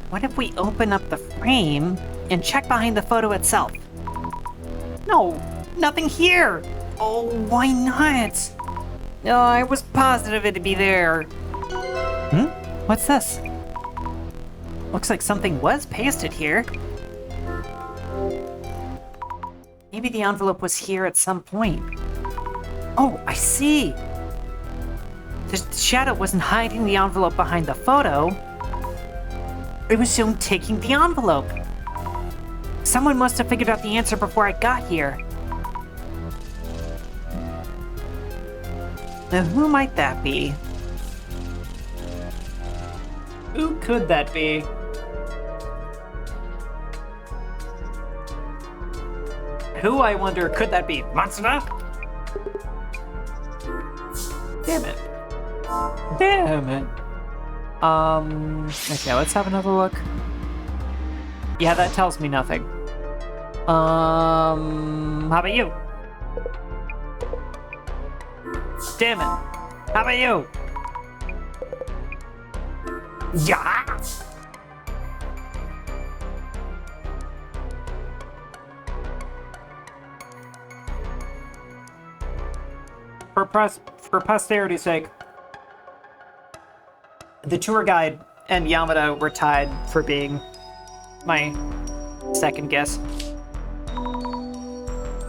What if we open up the frame and check behind the photo itself? No, nothing here. Oh, why not? No, I was positive it'd be there. What's this? Looks like something was pasted here. Maybe the envelope was here at some point. Oh, I see. The shadow wasn't hiding the envelope behind the photo. It was shown taking the envelope. Someone must have figured out the answer before I got here. Now, who might that be? Who could that be? Who, I wonder, could that be? Matsuda? Damn it. Damn it. Okay, let's have another look. Yeah, that tells me nothing. How about you? Damn it. How about you? Yeah!
for posterity's sake, the tour guide and Yamada were tied for being my second guess.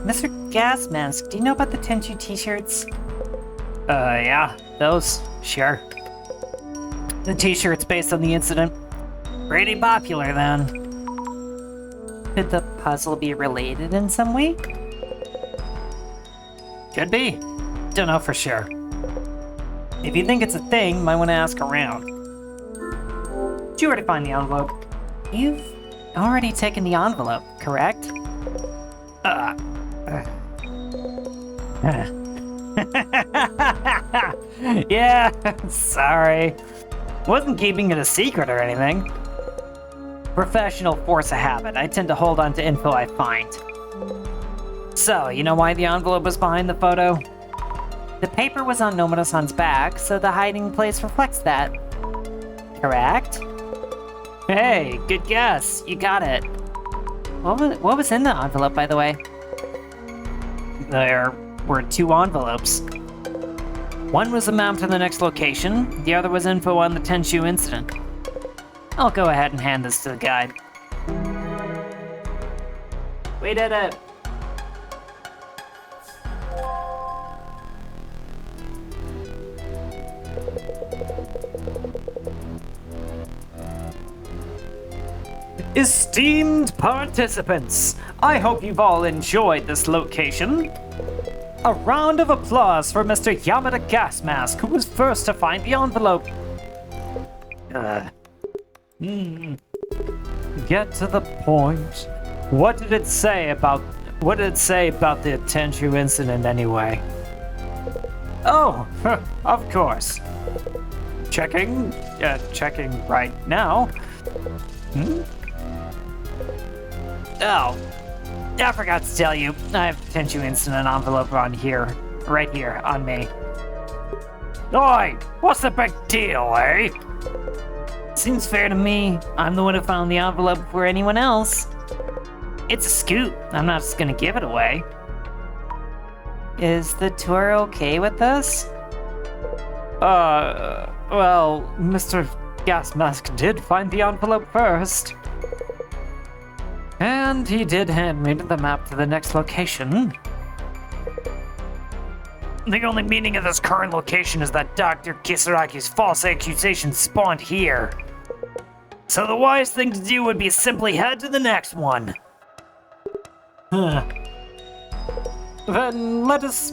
Mr. Gas Mask, do you know about the Tenchu t-shirts?
Yeah, those, sure.
The t-shirts based on the incident.
Pretty popular then.
Could the puzzle be related in some way?
Could be. Don't know for sure.
If you think it's a thing, might want to ask around.
Did you already find the envelope?
You've already taken the envelope, correct?
Yeah, sorry. Wasn't keeping it a secret or anything.
Professional force of habit. I tend to hold on to info I find. So, you know why the envelope was behind the photo? The paper was on Nomura-san's back, so the hiding place reflects that. Correct?
Hey, good guess. You got it.
What was in the envelope, by the way?
There were 2 envelopes. One was a map to the next location, the other was info on the Tenchu incident. I'll go ahead and hand this to the guide.
We did it.
Esteemed participants, I hope you've all enjoyed this location. A round of applause for Mr. Yamada Gasmask, who was first to find the envelope. Get to the point. What did it say about the Tenchu incident anyway? Oh, of course. Checking right now. Oh, I forgot to tell you. I have the Tenchu incident envelope right here, on me. Oi, what's the big deal, eh?
Seems fair to me. I'm the one who found the envelope before anyone else. It's a scoop. I'm not just gonna give it away. Is the tour okay with this?
Well, Mr. Gasmask did find the envelope first. And he did hand me the map to the next location. The only meaning of this current location is that Dr. Kisaraki's false accusations spawned here. So the wise thing to do would be simply head to the next one. Then let us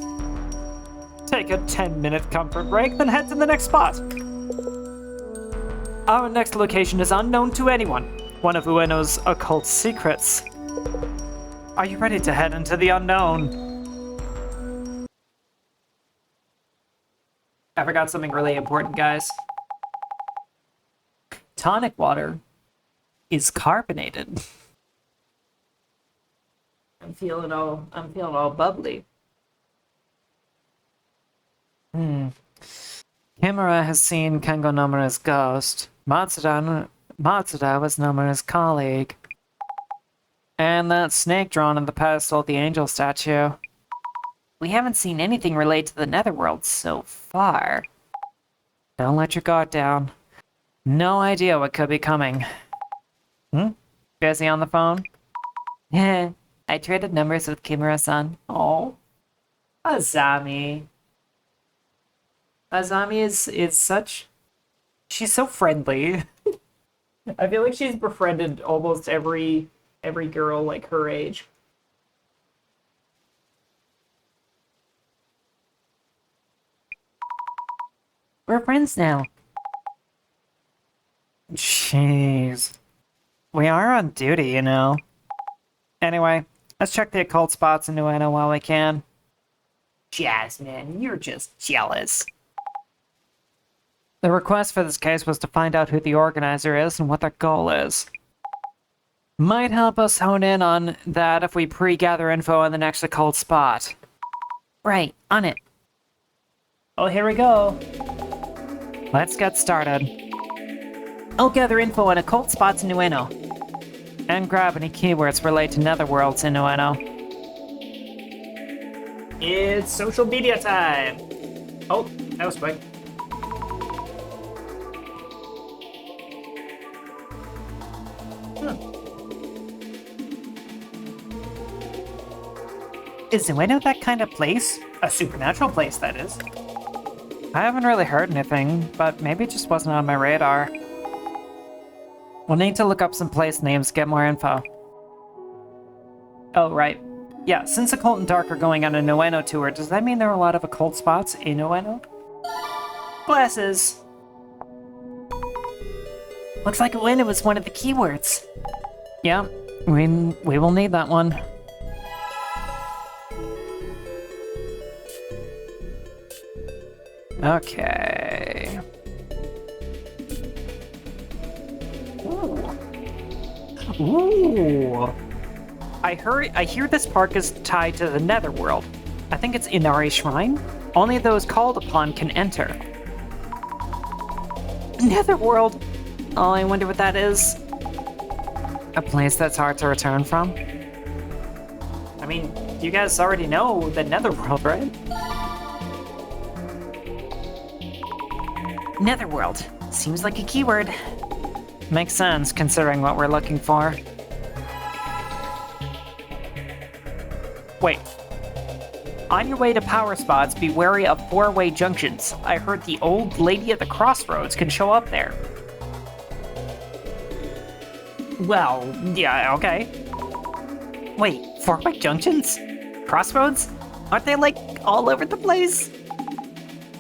take a 10-minute comfort break, then head to the next spot. Our next location is unknown to anyone, one of Ueno's occult secrets. Are you ready to head into the unknown?
I forgot something really important, guys. Tonic water is carbonated. I'm feeling all bubbly.
Kimura has seen Kengo Nomura's ghost. Matsuda was Nomura's colleague. And that snake drawn in the pedestal, the angel statue.
We haven't seen anything related to the Netherworld so far.
Don't let your guard down. No idea what could be coming. Busy on the phone?
I traded numbers with Kimura-san.
Oh, Azami. Azami is such... She's so friendly. I feel like she's befriended almost every girl like her age.
We're friends now.
Jeez. We are on duty, you know. Anyway, let's check the occult spots in Ueno while we can.
Jasmine, you're just jealous.
The request for this case was to find out who the organizer is and what their goal is. Might help us hone in on that if we pre-gather info on the next occult spot.
Right, on it.
Oh, here we go.
Let's get started.
I'll gather info on occult spots in Ueno.
And grab any keywords related to netherworlds in Ueno.
It's social media time! Oh, that was quick.
Is Ueno that kind of place?
A supernatural place, that is.
I haven't really heard anything, but maybe it just wasn't on my radar. We'll need to look up some place names to get more info. Oh, right. Yeah, since Occult and Dark are going on a Ueno tour, does that mean there are a lot of occult spots in Ueno? Glasses! Looks like Ueno was one of the keywords. Yeah, we will need that one. Okay. Ooh. I hear this park is tied to the Netherworld. I think it's Inari Shrine. Only those called upon can enter. Netherworld? Oh, I wonder what that is. A place that's hard to return from? I mean, you guys already know the Netherworld, right? Netherworld. Seems like a keyword. Makes sense, considering what we're looking for. Wait. On your way to power spots, be wary of four-way junctions. I heard the old lady at the crossroads can show up there. Well, yeah, okay. Wait, four-way junctions? Crossroads? Aren't they, like, all over the place?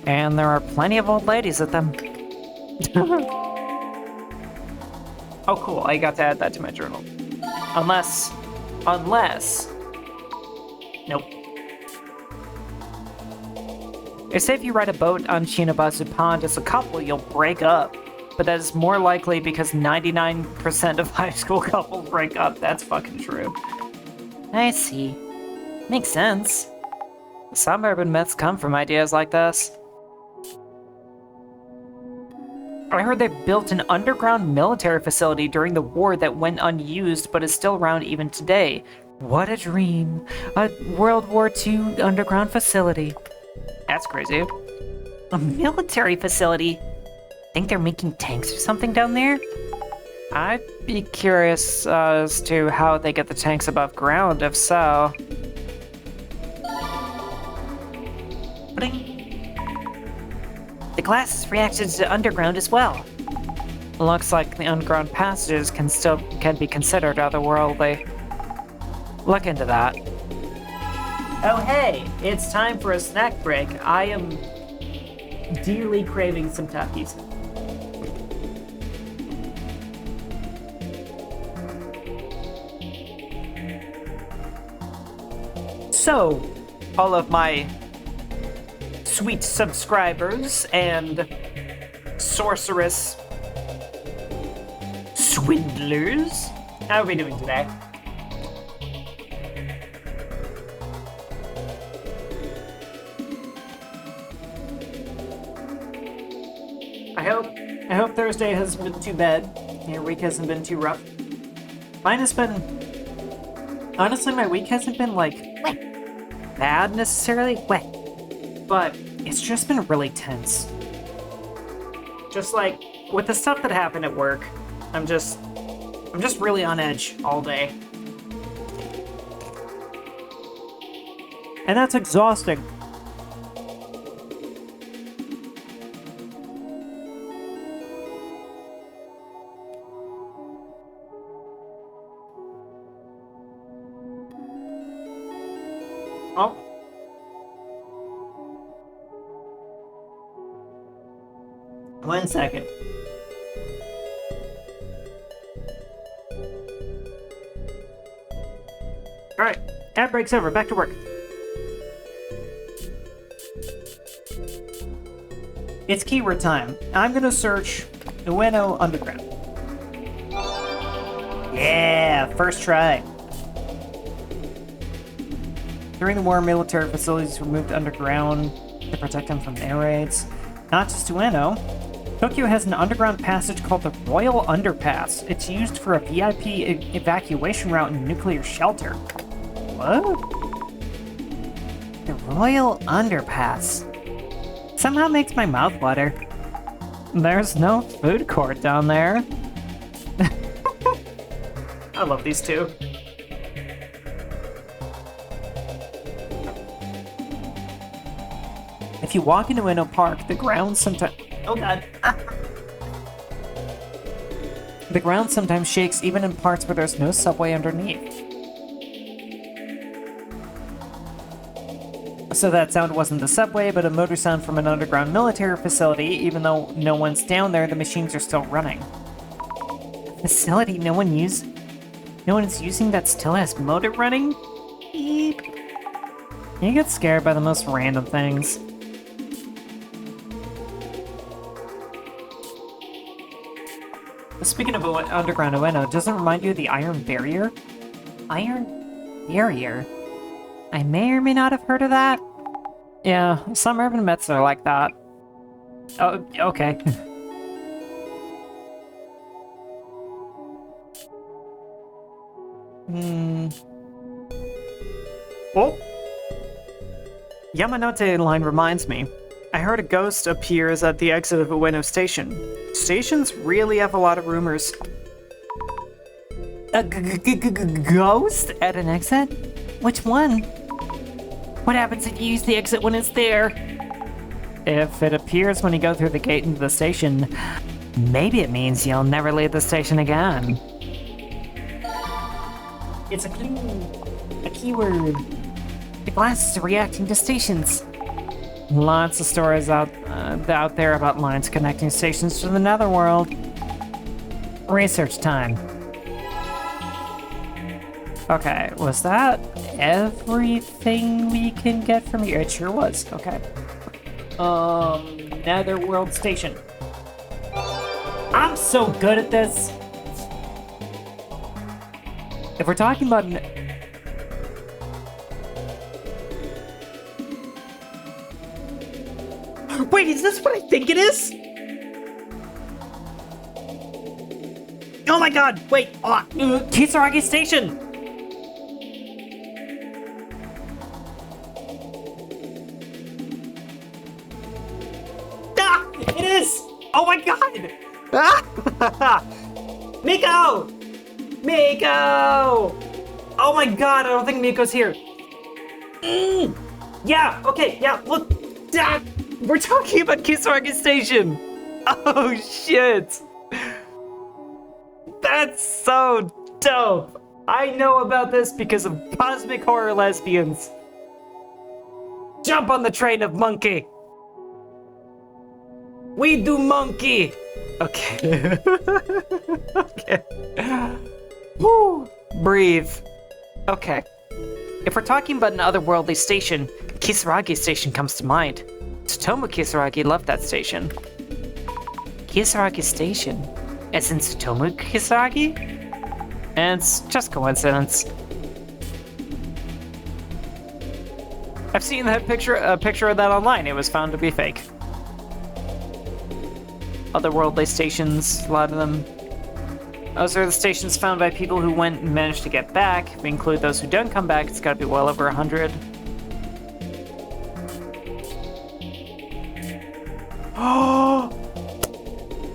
And there are plenty of old ladies at them. Oh, cool, I got to add that to my journal. Unless... Nope. It's if you ride a boat on Shinobazu Pond as a couple, you'll break up. But that is more likely because 99% of high school couples break up. That's fucking true. I see. Makes sense. Some urban myths come from ideas like this. I heard they built an underground military facility during the war that went unused but is still around even today. What a dream. A World War II underground facility. That's crazy. A military facility? Think they're making tanks or something down there? I'd be curious as to how they get the tanks above ground, if so. Bling. The glasses reacted to underground as well. Looks like the underground passages can be considered otherworldly. Look into that.
Oh hey, it's time for a snack break. I am dearly craving some Takis. So, all of my sweet subscribers and sorceress swindlers, how are we doing today? I hope Thursday hasn't been too bad. Your week hasn't been too rough. Mine has been... Honestly, my week hasn't been, like, bad necessarily. But it's just been really tense. Just like, with the stuff that happened at work, I'm just really on edge all day. And that's exhausting. Oh. One second. Alright, ad break's over, back to work. It's keyword time. I'm gonna search Ueno Underground. Yeah, first try. During the war, military facilities were moved underground to protect them from air raids. Not just Ueno. Tokyo has an underground passage called the Royal Underpass. It's used for a VIP evacuation route and nuclear shelter. What?
The Royal Underpass. Somehow makes my mouth water. There's no food court down there.
I love these two. If you walk into Ueno Park, the ground sometimes... Oh god. The ground sometimes shakes even in parts where there's no subway underneath. So that sound wasn't the subway, but a motor sound from an underground military facility. Even though no one's down there, the machines are still running. Facility no one is using that still has motor running? Beep. You get scared by the most random things. Speaking of underground Ueno, doesn't it remind you of the Iron Barrier? Iron Barrier? I may or may not have heard of that. Yeah, some urban myths are like that. Oh, okay. Oh! Yamanote line reminds me. I heard a ghost appears at the exit of Ueno Station. Stations really have a lot of rumors.
A ghost at an exit? Which one? What happens if you use the exit when it's there?
If it appears when you go through the gate into the station,
Maybe it means you'll never leave the station again.
it's a clue. A keyword.
The glasses are reacting to stations.
Lots of stories out there about lines connecting stations to the netherworld.
Research time.
Okay, was that everything we can get from here? It sure was. Okay. Netherworld Station. I'm so good at this. If we're talking about Wait, is this what I think it is? Oh my god, wait, Kisaragi Station! Ah, it is! Oh my god! Ah! Miko! Miko! Oh my god, I don't think Miko's here. Yeah, okay, yeah, look. Ah, we're talking about Kisaragi Station! Oh shit! That's so dope! I know about this because of Cosmic Horror Lesbians. Jump on the train of monkey! We do monkey! Okay. Okay. Woo! Breathe. Okay. If we're talking about an otherworldly station, Kisaragi Station comes to mind. Tsutomu Kisaragi loved that station. Kisaragi Station? As in Tsutomu Kisaragi? And it's just coincidence. I've seen that picture of that online. It was found to be fake. Otherworldly stations, a lot of them. Those are the stations found by people who went and managed to get back. If we include those who don't come back, it's gotta be well over 100. Oh,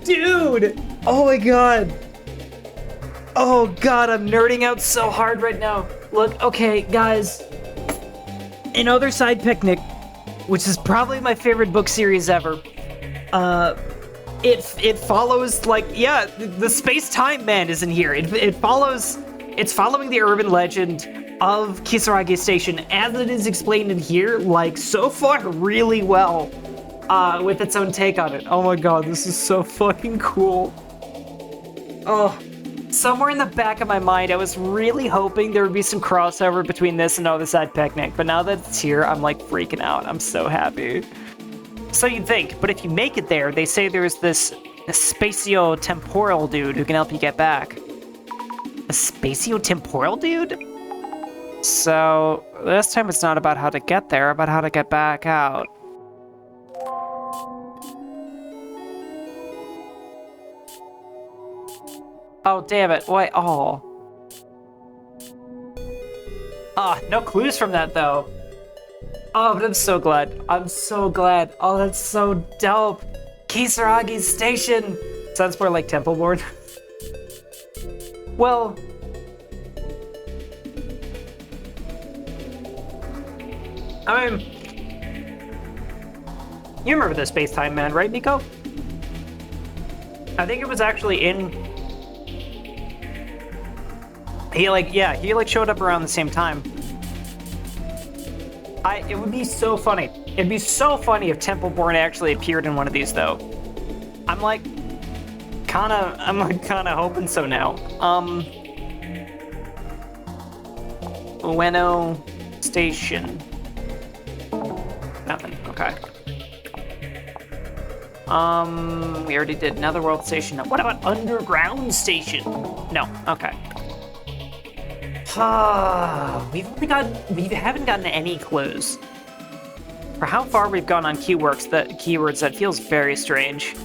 dude! Oh my god! Oh god, I'm nerding out so hard right now. Look, okay, guys. In Other Side Picnic, which is probably my favorite book series ever, it follows, like, yeah, the space-time man is in here. It's following the urban legend of Kisaragi Station as it is explained in here, like, so far really well, with its own take on it. Oh my god, this is so fucking cool. Oh, somewhere in the back of my mind, I was really hoping there would be some crossover between this and Other Side Picnic, but now that it's here, I'm like freaking out. I'm so happy. So you'd think, but if you make it there, they say there's this spatio-temporal dude who can help you get back. A spatio-temporal dude? So this time it's not about how to get there, about how to get back out. Oh, damn it. Wait, oh. Ah, no clues from that, though.
Oh, but I'm so glad. I'm so glad. Oh, that's so dope. Kisaragi's station. Sounds more like Templeborn. Well, I mean, you remember the Space-Time Man, right, Nico? I think it was actually in... He showed up around the same time. It would be so funny. It'd be so funny if Templeborn actually appeared in one of these, though. I'm kinda hoping so now. Ueno Station. Nothing. Okay. We already did Netherworld Station. What about Underground Station? No. Okay. We haven't gotten any clues. For how far we've gone on keywords, that feels very strange.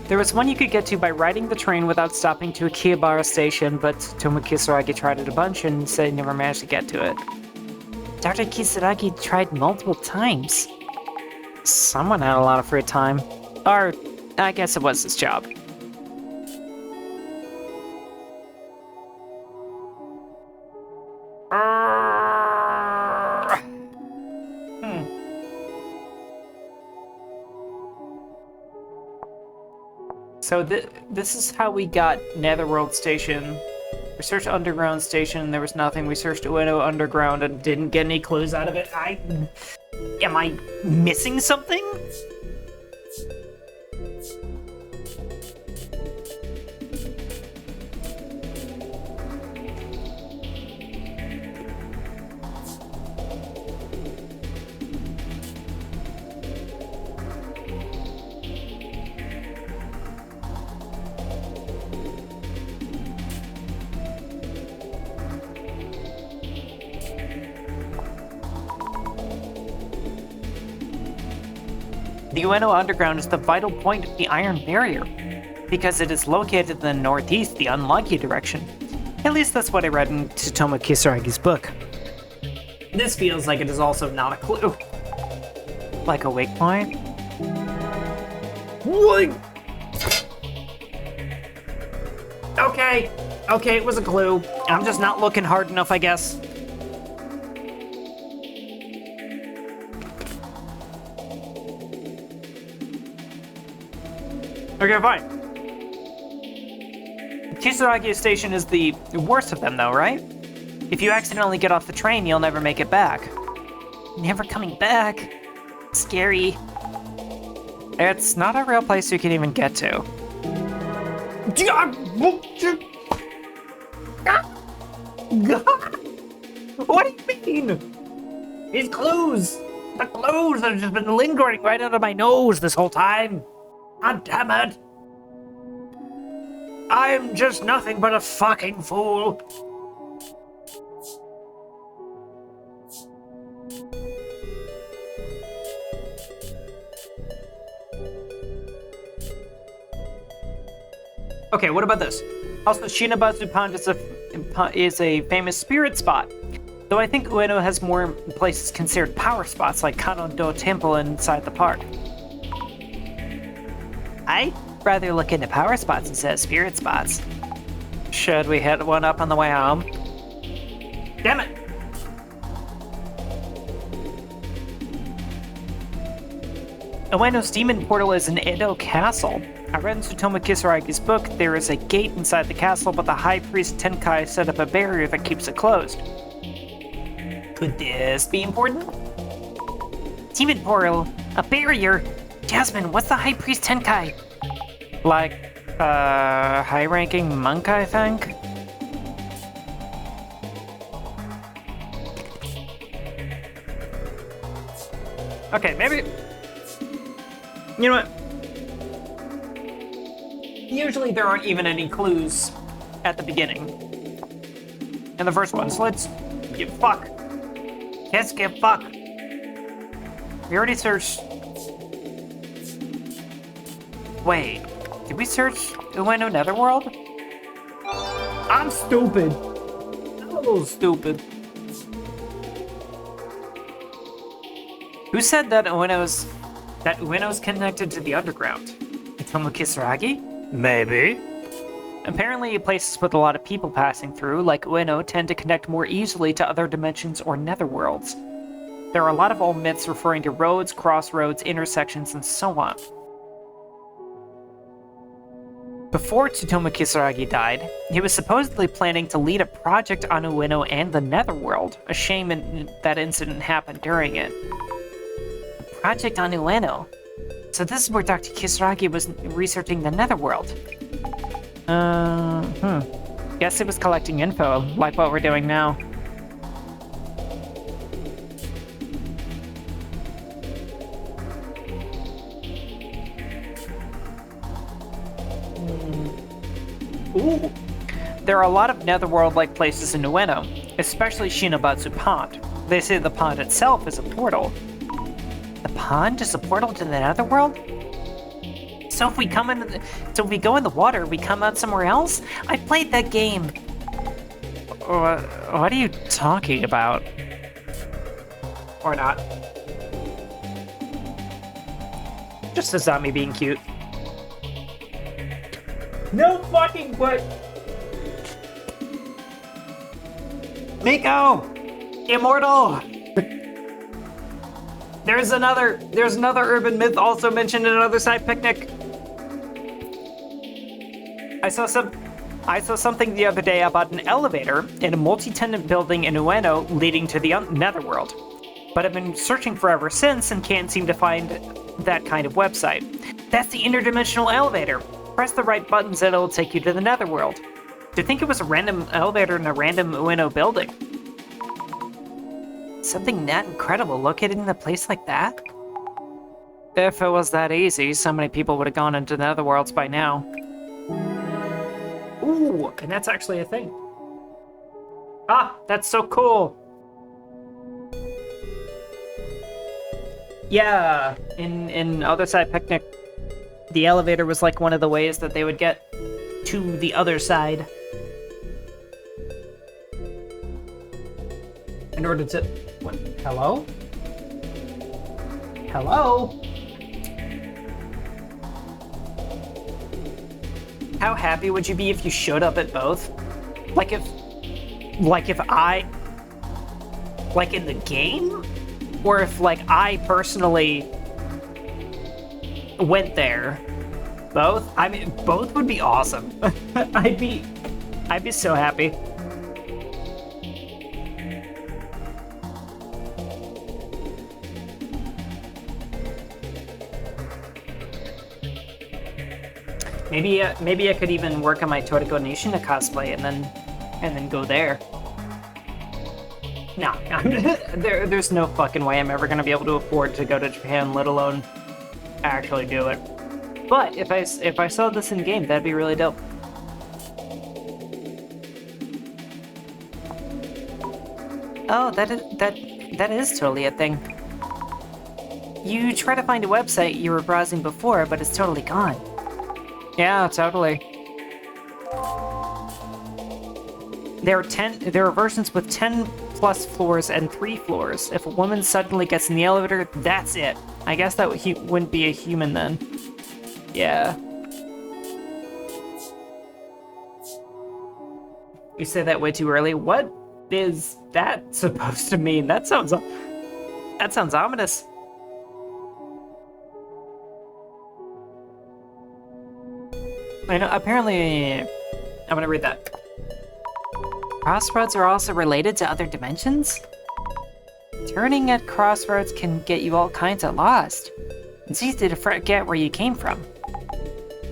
There was one you could get to by riding the train without stopping to Akihabara Station, but Tomo Kisaragi tried it a bunch and said he never managed to get to it. Dr. Kisaragi tried multiple times. Someone had a lot of free time. Or, I guess it was his job. So this is how we got Netherworld Station. We searched Underground Station, there was nothing. We searched Ueno Underground and didn't get any clues out of it. Am I missing something? The Ueno Underground is the vital point of the Iron Barrier, because it is located in the northeast, the unlucky direction. At least that's what I read in Tomo Kisaragi's book. This feels like it is also not a clue. Like a wake point? What? Okay, it was a clue. I'm just not looking hard enough, I guess. Okay, fine. Kisaragi Station is the worst of them, though, right? If you accidentally get off the train, you'll never make it back. Never coming back? Scary. It's not a real place you can even get to. What do you mean? These clues! The clues that have just been lingering right under my nose this whole time. God damn it! I'm just nothing but a fucking fool. Okay, what about this? Also, Shinabazu Pond is a famous spirit spot. Though I think Ueno has more places considered power spots, like Kanondo Temple inside the park. I'd rather look into power spots instead of spirit spots. Should we hit one up on the way home? Damn it! Ueno's demon portal is in Edo Castle. I read in Tsutomu Kisaragi's book there is a gate inside the castle, but the High Priest Tenkai set up a barrier that keeps it closed. Could this be important? Demon portal? A barrier? Jasmine, what's the High Priest Tenkai? Like, high-ranking monk, I think? Okay, maybe... You know what? Usually there aren't even any clues at the beginning. In the first one, so let's give fuck. Let's give fuck. We already searched... Wait, did we search Ueno Netherworld?
I'm stupid. I'm a little stupid.
Who said that Ueno's connected to the underground? Itomo Kisaragi?
Maybe.
Apparently, places with a lot of people passing through, like Ueno, tend to connect more easily to other dimensions or netherworlds. There are a lot of old myths referring to roads, crossroads, intersections, and so on. Before Tsutomu Kisaragi died, he was supposedly planning to lead a project on Ueno and the Netherworld. A shame that incident happened during it. A project on Ueno? So this is where Dr. Kisaragi was researching the Netherworld. Guess it was collecting info, like what we're doing now. Ooh. There are a lot of netherworld-like places in Ueno, especially Shinobatsu Pond. They say the pond itself is a portal. The pond is a portal to the netherworld? So if we go in the water, we come out somewhere else? I played that game. What are you talking about? Or not. Just a zombie being cute.
No fucking what?
Miko! Immortal! There's another urban myth also mentioned in another side picnic. I saw something the other day about an elevator in a multi-tenant building in Ueno leading to the netherworld. But I've been searching forever since and can't seem to find that kind of website. That's the interdimensional elevator. Press the right buttons and it'll take you to the netherworld. To think it was a random elevator in a random Ueno building. Something that incredible located in a place like that? If it was that easy, so many people would have gone into the netherworlds by now.
Ooh, and that's actually a thing.
Ah, that's so cool! Yeah, in Other Side Picnic, the elevator was like one of the ways that they would get to the other side.
In order to... What? Hello? Hello?
How happy would you be if you showed up at both? Like if I... Like in the game? Or if, like, I personally went there. Both? I mean, both would be awesome. I'd be so happy. Maybe I could even work on my Toriko Nation cosplay and then go there. No, there's no fucking way I'm ever gonna be able to afford to go to Japan, let alone actually do it. But if I saw this in game, that'd be really dope. Oh, that is totally a thing. You try to find a website you were browsing before, but it's totally gone. Yeah, totally. There are versions with 10 plus floors and 3 floors. If a woman suddenly gets in the elevator, that's it. I guess that wouldn't be a human then. Yeah. You say that way too early. What is that supposed to mean? That sounds ominous. I know, apparently... I'm gonna read that. Crossroads are also related to other dimensions? Turning at crossroads can get you all kinds of lost. It's easy to forget where you came from.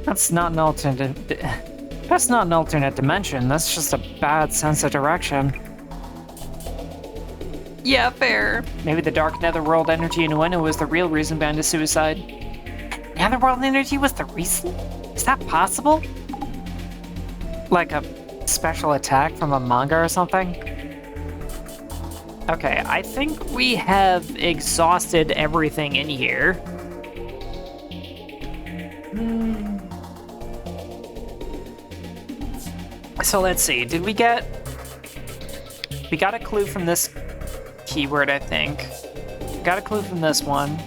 That's not an alternate dimension, that's just a bad sense of direction. Yeah, fair. Maybe the dark netherworld energy in Ueno was the real reason behind his suicide. Netherworld energy was the reason? Is that possible? Like a special attack from a manga or something? Okay, I think we have exhausted everything in here. So let's see, did we get... We got a clue from this keyword, I think. Got a clue from this one.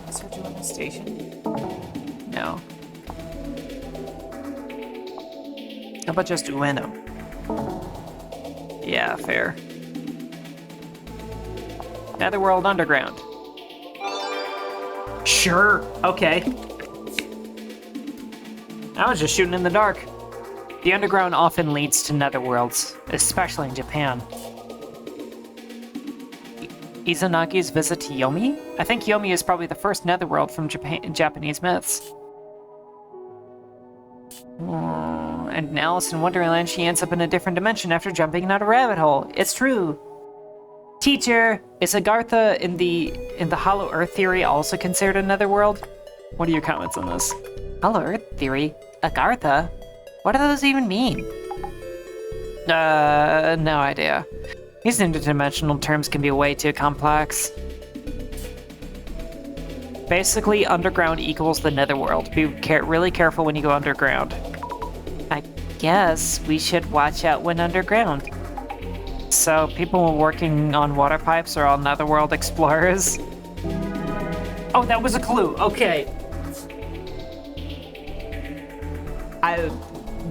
Search on the station? No. How about just Ueno? Yeah, fair. Netherworld Underground. Sure, okay. I was just shooting in the dark. The underground often leads to netherworlds, especially in Japan. Izunagi's visit to Yomi? I think Yomi is probably the first netherworld from Japanese myths. And in Alice in Wonderland, she ends up in a different dimension after jumping down a rabbit hole. It's true. Teacher, is Agartha in the Hollow Earth theory also considered a netherworld? What are your comments on this? Hollow Earth theory? Agartha? What do those even mean? No idea. These interdimensional terms can be way too complex. Basically, underground equals the netherworld. Be really careful when you go underground. I guess we should watch out when underground. So, people working on water pipes are all netherworld explorers? Oh, that was a clue. Okay.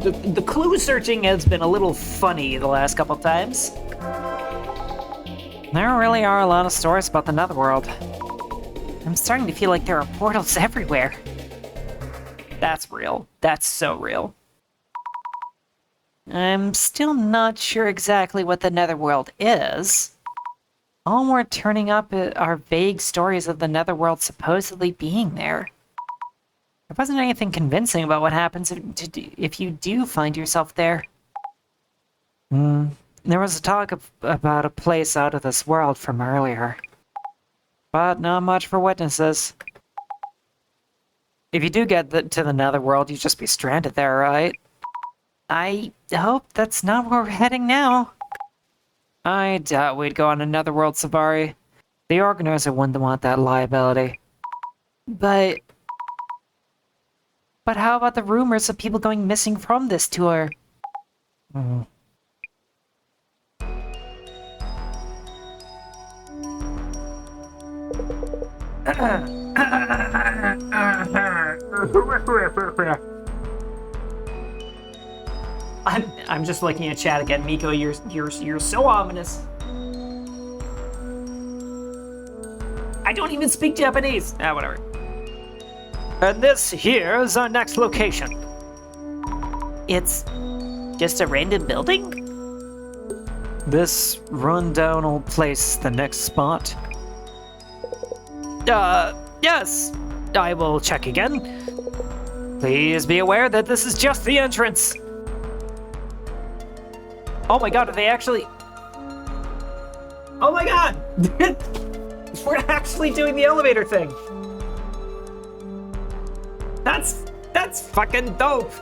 The clue searching has been a little funny the last couple times. There really are a lot of stories about the netherworld. I'm starting to feel like there are portals everywhere. That's real. That's so real. I'm still not sure exactly what the netherworld is. All we're turning up are vague stories of the netherworld supposedly being there. There wasn't anything convincing about what happens if you do find yourself there. There was a talk about a place out of this world from earlier. But not much for witnesses. If you do get to the netherworld, you'd just be stranded there, right? I hope that's not where we're heading now. I doubt we'd go on a netherworld safari. The organizer wouldn't want that liability. But how about the rumors of people going missing from this tour? I'm just looking at chat again, Miko. You're so ominous. I don't even speak Japanese. Whatever.
And this here is our next location.
It's just a random building?
This rundown old place is the next spot. Yes. I will check again. Please be aware that this is just the entrance.
Oh my god, are they actually... Oh my god! We're actually doing the elevator thing! That's fucking dope!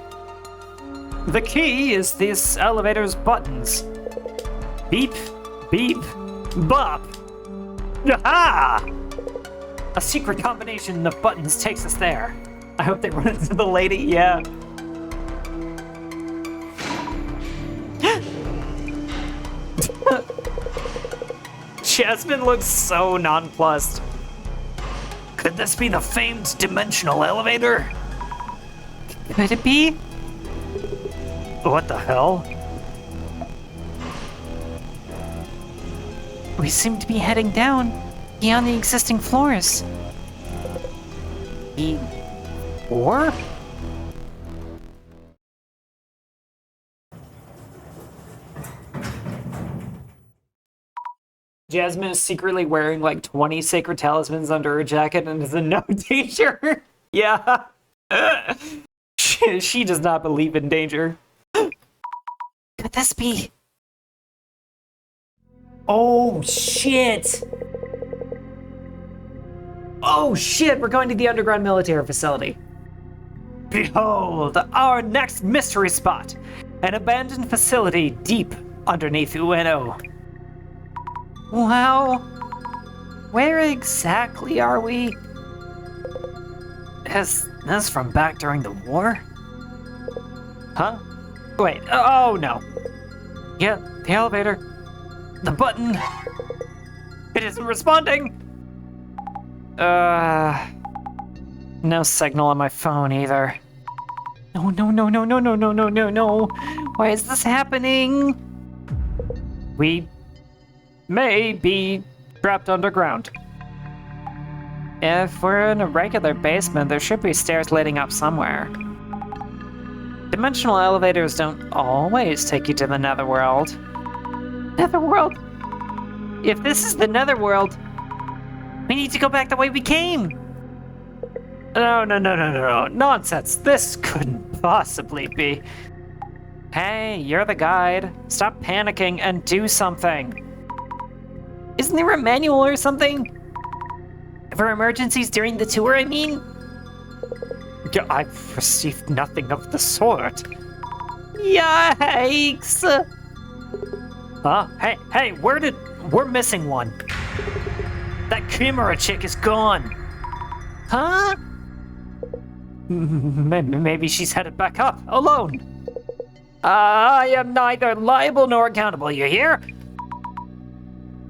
The key is this elevator's buttons. Beep, beep, bop. Aha!
A secret combination of buttons takes us there. I hope they run into the lady, yeah. Jasmine looks so nonplussed.
Could this be the famed dimensional elevator?
Could it be?
What the hell?
We seem to be heading down beyond the existing floors.
Or?
Jasmine is secretly wearing like 20 sacred talismans under her jacket and is in no danger. Yeah. She does not believe in danger. Could this be? Oh, shit. Oh, shit. We're going to the underground military facility.
Behold, our next mystery spot. An abandoned facility deep underneath Ueno.
Wow. Where exactly are we?
Is this from back during the war? Huh? Wait, oh no.
Yeah, the elevator.
The button. It isn't responding.
No signal on my phone either. No, no, no, no, no, no, no, no, no, no. Why is this happening?
We may be trapped underground.
If we're in a regular basement, there should be stairs leading up somewhere. Dimensional elevators don't always take you to the netherworld. Netherworld? If this is the netherworld, we need to go back the way we came.
No, no, no, no, no, no. Nonsense. This couldn't possibly be.
Hey, you're the guide. Stop panicking and do something. Isn't there a manual or something? For emergencies during the tour, I mean?
Yeah, I've received nothing of the sort.
Yikes!
Huh? Hey, we're missing one. That Chimera chick is gone.
Huh?
Maybe she's headed back up, alone. I am neither liable nor accountable, you hear?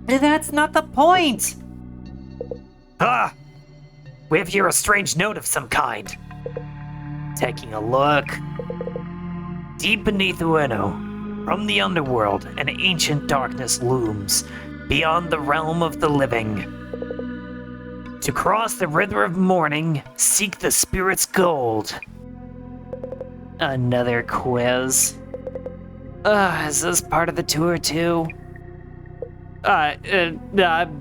That's not the point!
Ah! We have here a strange note of some kind. Taking a look. Deep beneath Ueno, from the underworld, an ancient darkness looms, beyond the realm of the living. To cross the river of morning, seek the spirit's gold.
Another quiz. Is this part of the tour too?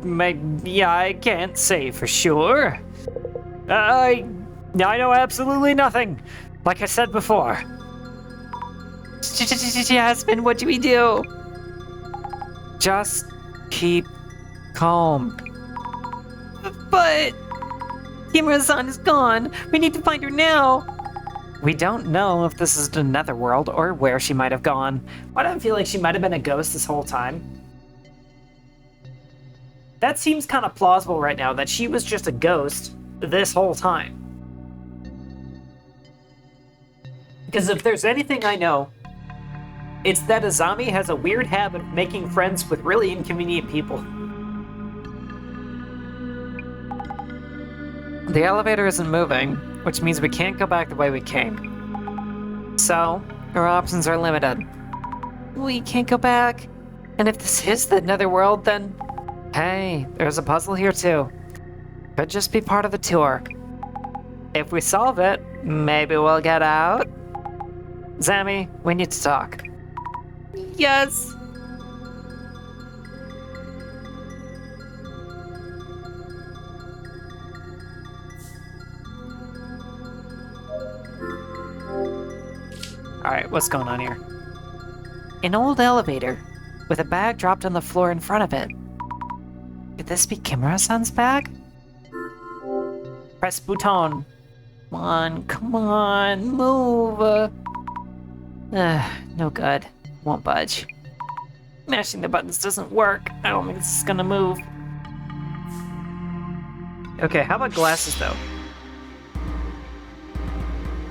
Maybe I can't say for sure. I know absolutely nothing, like I said before.
Jasmine, what do we do? Just keep calm. But Kimura-san is gone. We need to find her now. We don't know if this is the netherworld or where she might have gone.
Why do I feel like she might have been a ghost this whole time? That seems kind of plausible right now, that she was just a ghost this whole time. Because if there's anything I know, it's that Azami has a weird habit of making friends with really inconvenient people.
The elevator isn't moving, which means we can't go back the way we came. So, our options are limited. We can't go back. And if this is the netherworld, then... Hey, there's a puzzle here too. Could just be part of the tour. If we solve it, maybe we'll get out. Zami, we need to talk. Yes! Alright, what's going on here? An old elevator, with a bag dropped on the floor in front of it. Could this be Kimura-san's bag? Press bouton. Come on, move. No good. Won't budge. Mashing the buttons doesn't work. I don't think this is gonna move.
Okay, how about glasses though?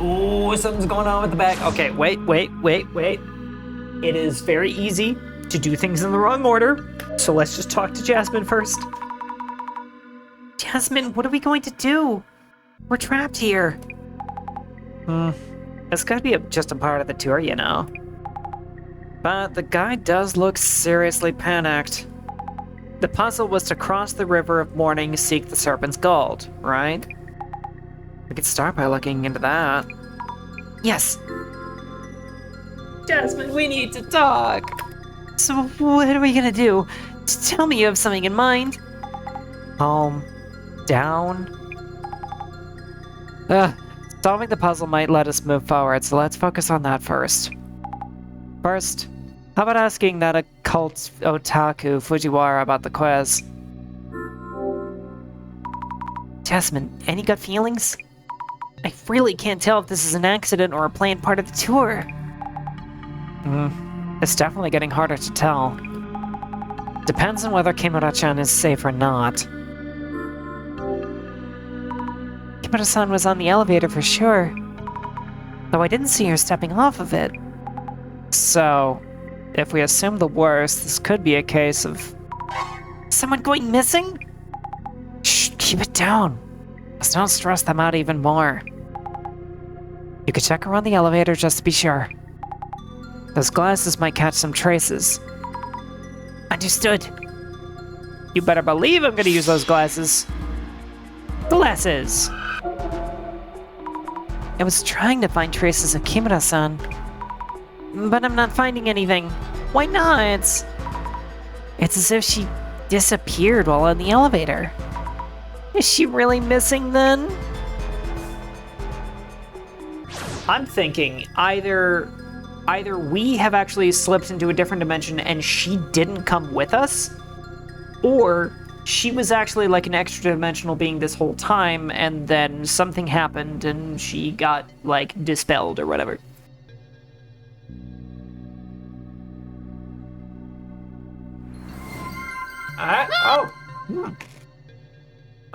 Ooh, something's going on with the back. Okay, wait. It is very easy to do things in the wrong order, so let's just talk to Jasmine first.
Jasmine, what are we going to do? We're trapped here.
This could be just a part of the tour, you know. But the guy does look seriously panicked. The puzzle was to cross the river of morning, seek the serpent's gold, right? We could start by looking into that.
Yes.
Jasmine, we need to talk.
So what are we gonna do? Tell me you have something in mind.
Calm down. Solving the puzzle might let us move forward, so let's focus on that first. First, how about asking that occult otaku Fujiwara about the quiz?
Jasmine, any gut feelings? I really can't tell if this is an accident or a planned part of the tour. It's definitely getting harder to tell. Depends on whether Kimura-chan is safe or not. Kimura-san was on the elevator for sure, though I didn't see her stepping off of it. So, if we assume the worst, this could be a case of someone going missing? Shh, keep it down. Let's not stress them out even more. You could check around the elevator just to be sure. Those glasses might catch some traces. Understood. You better believe I'm gonna use those glasses. Glasses! I was trying to find traces of Kimura-san, but I'm not finding anything. Why not? It's as if she disappeared while in the elevator. Is she really missing then?
I'm thinking either we have actually slipped into a different dimension and she didn't come with us, or she was actually like an extra dimensional being this whole time and then something happened and she got like dispelled or whatever.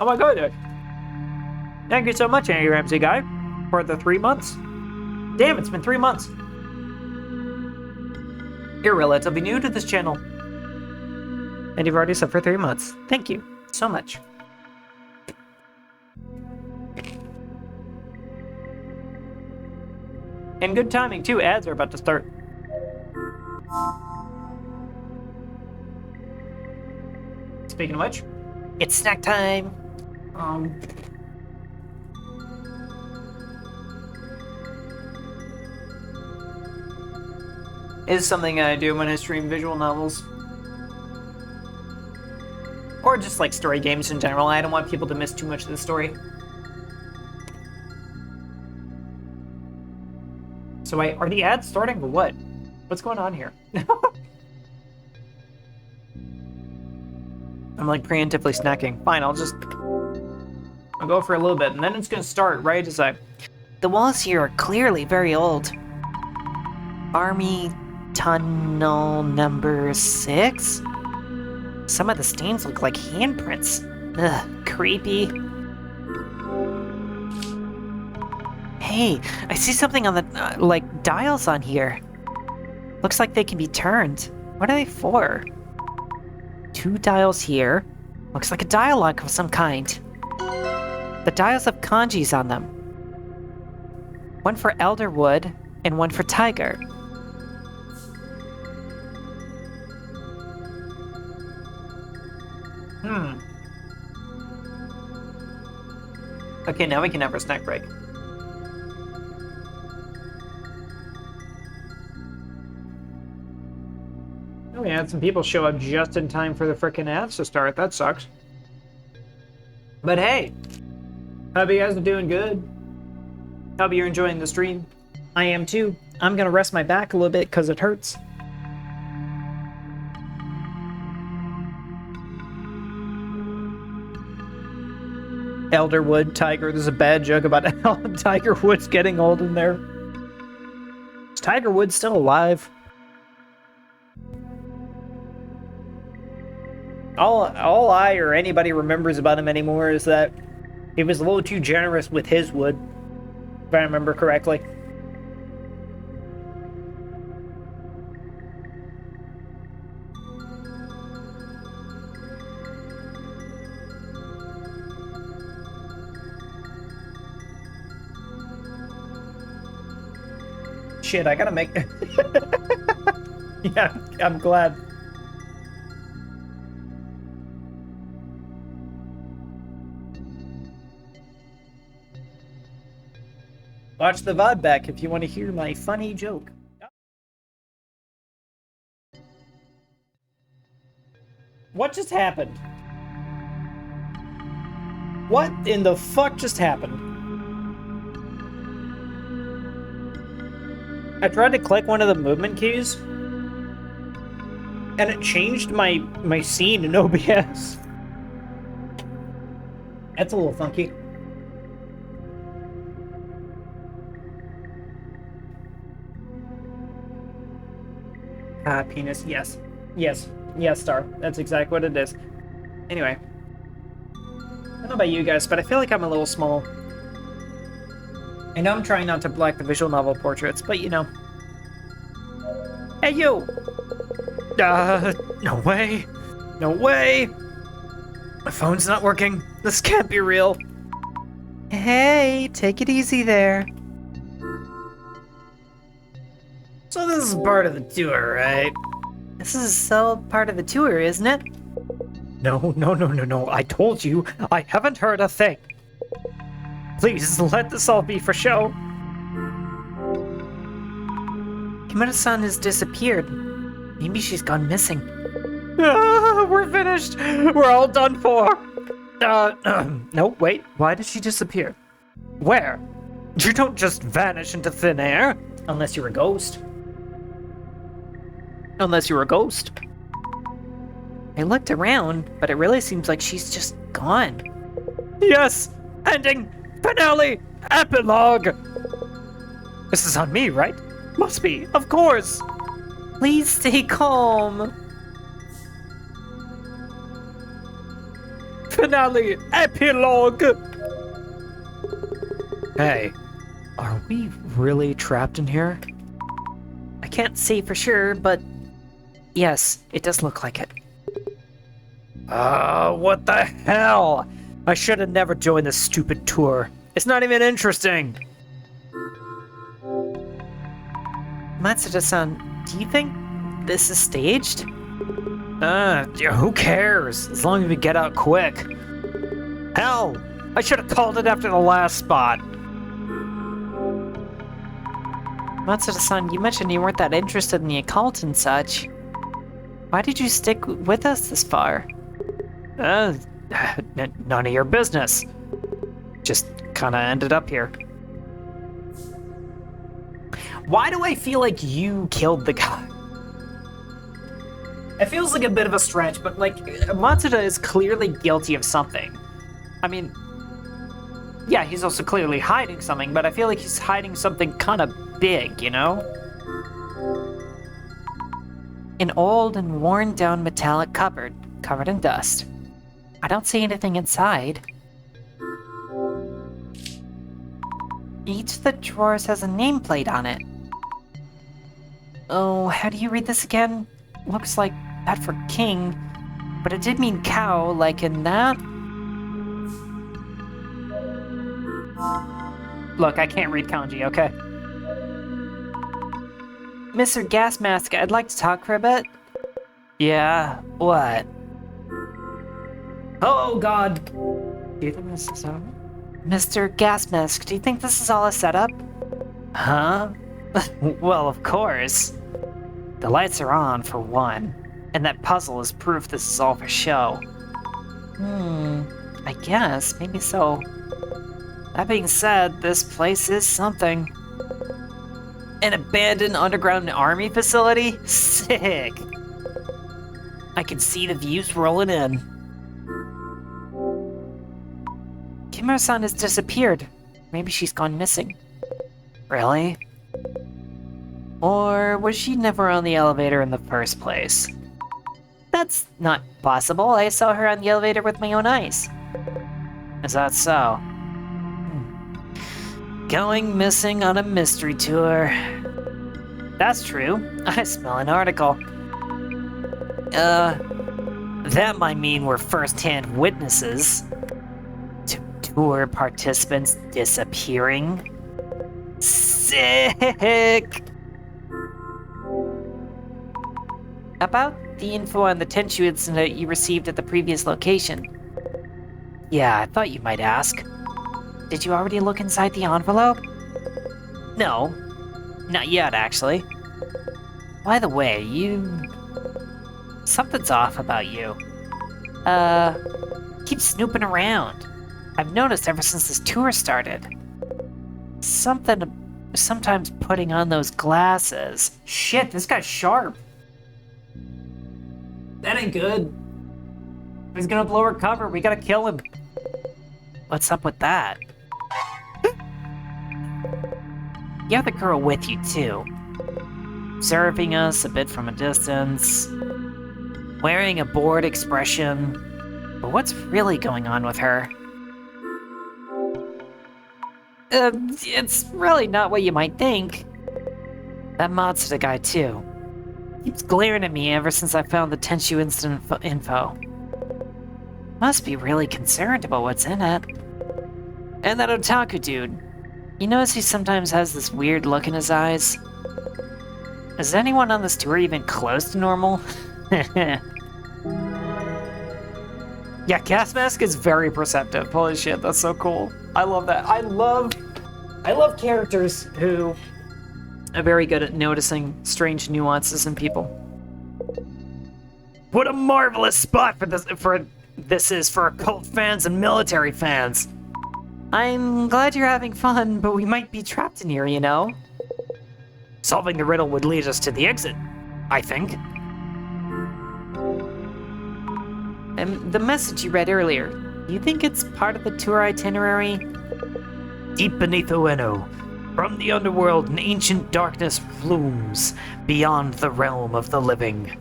Oh my god. Thank you so much, Andy Ramsey guy, for the 3 months. Damn, it's been 3 months. You're relatively new to this channel. And you've already subbed for 3 months. Thank you so much. And good timing too, ads are about to start. Speaking of which, it's snack time. Is something I do when I stream visual novels. Or just like story games in general. I don't want people to miss too much of the story. So wait, are the ads starting or what? What's going on here? I'm like preemptively snacking. Fine, I'll go for a little bit and then it's gonna start right as I...
The walls here are clearly very old. Army Tunnel number 6? Some of the stains look like handprints. Ugh, creepy. Hey, I see something on the, like, dials on here. Looks like they can be turned. What are they for? 2 dials here. Looks like a dialogue of some kind. The dials have kanjis on them. One for Elderwood, and one for Tiger.
Okay, now we can have our snack break. Oh, we had some people show up just in time for the frickin' ads to start. That sucks. But hey, hope you guys are doing good. Hope you're enjoying the stream. I am too. I'm gonna rest my back a little bit because it hurts. Elderwood, Tiger. There's a bad joke about how Tiger Woods getting old in there. Is Tiger Woods still alive? All I or anybody remembers about him anymore is that he was a little too generous with his wood, if I remember correctly. Shit, I gotta make... Yeah, I'm glad. Watch the VOD back if you want to hear my funny joke. What just happened? What in the fuck just happened? I tried to click one of the movement keys, and it changed my scene in OBS. That's a little funky. Penis, yes. Yes. Yes, Star. That's exactly what it is. Anyway. I don't know about you guys, but I feel like I'm a little small. I know I'm trying not to black the visual novel portraits, but you know. Hey, you!
No way. No way. My phone's not working. This can't be real.
Hey, take it easy there.
So this is part of the tour, right?
This is all part of the tour, isn't it?
No. I told you, I haven't heard a thing. Please, let this all be for show.
Kimura-san has disappeared. Maybe she's gone missing.
We're finished. We're all done for. No, wait.
Why did she disappear?
Where? You don't just vanish into thin air.
Unless you're a ghost.
Unless you're a ghost.
I looked around, but it really seems like she's just gone.
Yes! Ending! Finale! Epilogue! This is on me, right? Must be, of course!
Please stay calm.
Finale! Epilogue! Hey, are we really trapped in here?
I can't say for sure, but yes, it does look like it.
What the hell? I should have never joined this stupid tour. It's not even interesting.
Matsuda-san, do you think this is staged?
Who cares? As long as we get out quick. Hell, I should have called it after the last spot.
Matsuda-san, you mentioned you weren't that interested in the occult and such. Why did you stick with us this far?
None of your business. Just kinda ended up here.
Why do I feel like you killed the guy? It feels like a bit of a stretch, but like, Matsuda is clearly guilty of something. I mean, yeah, he's also clearly hiding something, but I feel like he's hiding something kind of big, you know?
An old and worn down metallic cupboard, covered in dust. I don't see anything inside. Each of the drawers has a nameplate on it. Oh, how do you read this again? Looks like that for king, but it did mean cow, like in that.
Look, I can't read kanji, okay?
Mr. Gas Mask, I'd like to talk for a bit.
Yeah, what? Oh god!
Do you think this is all? Mr. Gas Mask, do you think this is all a setup?
Huh? Well, of course. The lights are on, for one. And that puzzle is proof this is all for show.
I guess, maybe so.
That being said, this place is something. An abandoned underground army facility? Sick! I can see the views rolling in.
Kimura-san has disappeared. Maybe she's gone missing.
Really? Or was she never on the elevator in the first place?
That's not possible. I saw her on the elevator with my own eyes.
Is that so? Going missing on a mystery tour. That's true. I smell an article. That might mean we're first-hand witnesses to tour participants disappearing. Sick!
About the info on the Tenshu incident you received at the previous location.
Yeah, I thought you might ask.
Did you already look inside the envelope?
No, not yet, actually. By the way, something's off about you.
Keep snooping around. I've noticed ever since this tour started. Sometimes putting on those glasses.
Shit, this guy's sharp. That ain't good. He's gonna blow her cover. We gotta kill him.
What's up with that?
You have the girl with you, too.
observing us a bit from a distance, wearing a bored expression. But what's really going on with her? It's really not what you might think. That Matsuda guy, too. Keeps glaring at me ever since I found the Tenshu incident info. Must be really concerned about what's in it. And that otaku dude. You notice he sometimes has this weird look in his eyes? Is anyone on this tour even close to normal? Yeah, Gas Mask is very perceptive. Holy shit, that's so cool. I love that. I love characters who are very good at noticing strange nuances in people.
What a marvelous spot this is for occult fans and military fans.
I'm glad you're having fun, but we might be trapped in here, you know?
Solving the riddle would lead us to the exit, I think.
And the message you read earlier, do you think it's part of the tour itinerary?
Deep beneath Ueno, from the underworld, an ancient darkness looms beyond the realm of the living.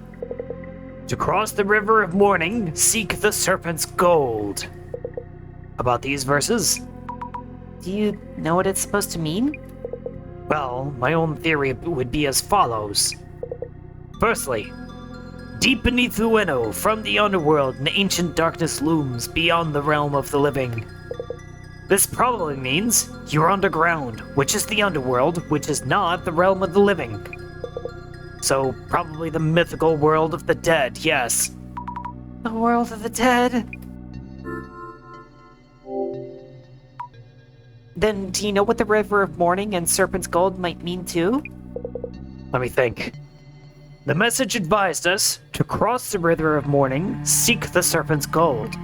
To cross the river of morning, seek the serpent's gold. About these verses?
Do you know what it's supposed to mean?
Well, my own theory would be as follows. Firstly, deep beneath Ueno, from the underworld, an ancient darkness looms beyond the realm of the living. This probably means you're underground, which is the underworld, which is not the realm of the living. So, probably the mythical world of the dead, yes.
The world of the dead? Then, do you know what the River of Morning and Serpent's Gold might mean too?
Let me think. The message advised us to cross the River of Morning, seek the Serpent's Gold.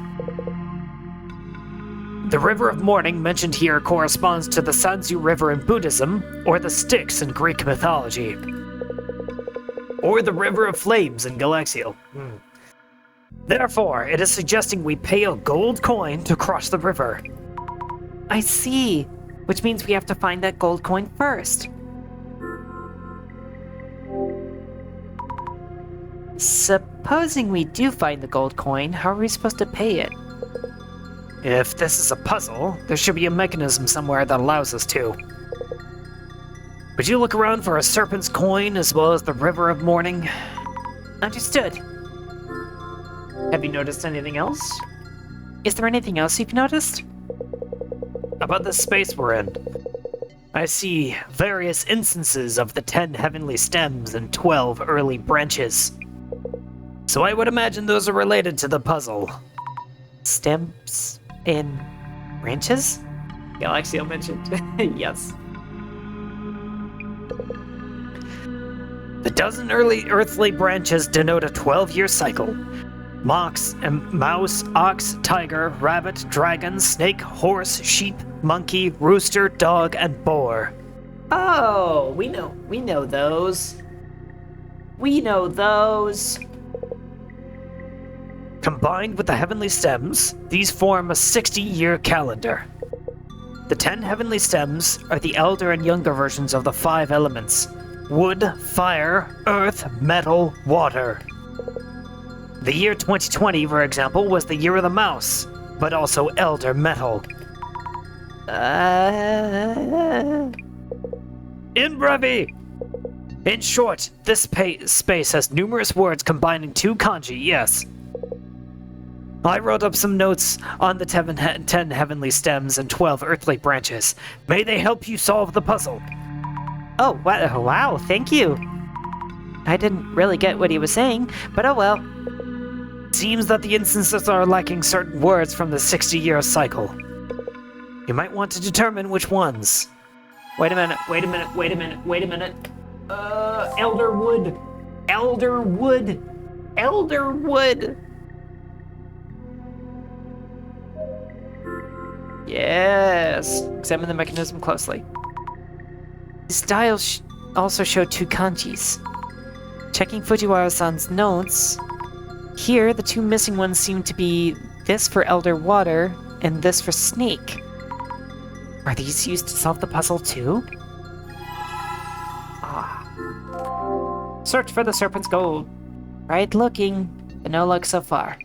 The River of Morning mentioned here corresponds to the Sanzu River in Buddhism, or the Styx in Greek mythology. Or the River of Flames in Galaxial. Therefore, it is suggesting we pay a gold coin to cross the river.
I see, which means we have to find that gold coin first. Supposing we do find the gold coin, how are we supposed to pay it?
If this is a puzzle, there should be a mechanism somewhere that allows us to. Would you look around for a serpent's coin as well as the River of Morning?
Understood. Have you noticed anything else? Is there anything else you've noticed?
About the space we're in. I see various instances of the 10 heavenly stems and 12 early branches. So I would imagine those are related to the puzzle.
Stems and branches? Galaxial mentioned. Yes.
The dozen early earthly branches denote a 12-year cycle. Mouse, ox, tiger, rabbit, dragon, snake, horse, sheep, monkey, rooster, dog, and boar.
Oh, we know those. We know those.
Combined with the heavenly stems, these form a 60-year calendar. The 10 heavenly stems are the elder and younger versions of the 5 elements: wood, fire, earth, metal, water. The year 2020, for example, was the year of the mouse, but also elder metal. In brevi! In short, this space has numerous words combining 2 kanji, yes. I wrote up some notes on the 10 heavenly stems and 12 earthly branches. May they help you solve the puzzle.
Oh, wow, thank you. I didn't really get what he was saying, but oh well.
Seems that the instances are lacking certain words from the 60-year cycle. You might want to determine which ones.
Wait a minute. Elderwood. Yes. Examine the mechanism closely. These dials also show 2 kanjis. Checking Fujiwara-san's notes, here the 2 missing ones seem to be this for Elder Water and this for Snake. Are these used to solve the puzzle too? Ah. Search for the serpent's gold. Right looking, but no luck so far.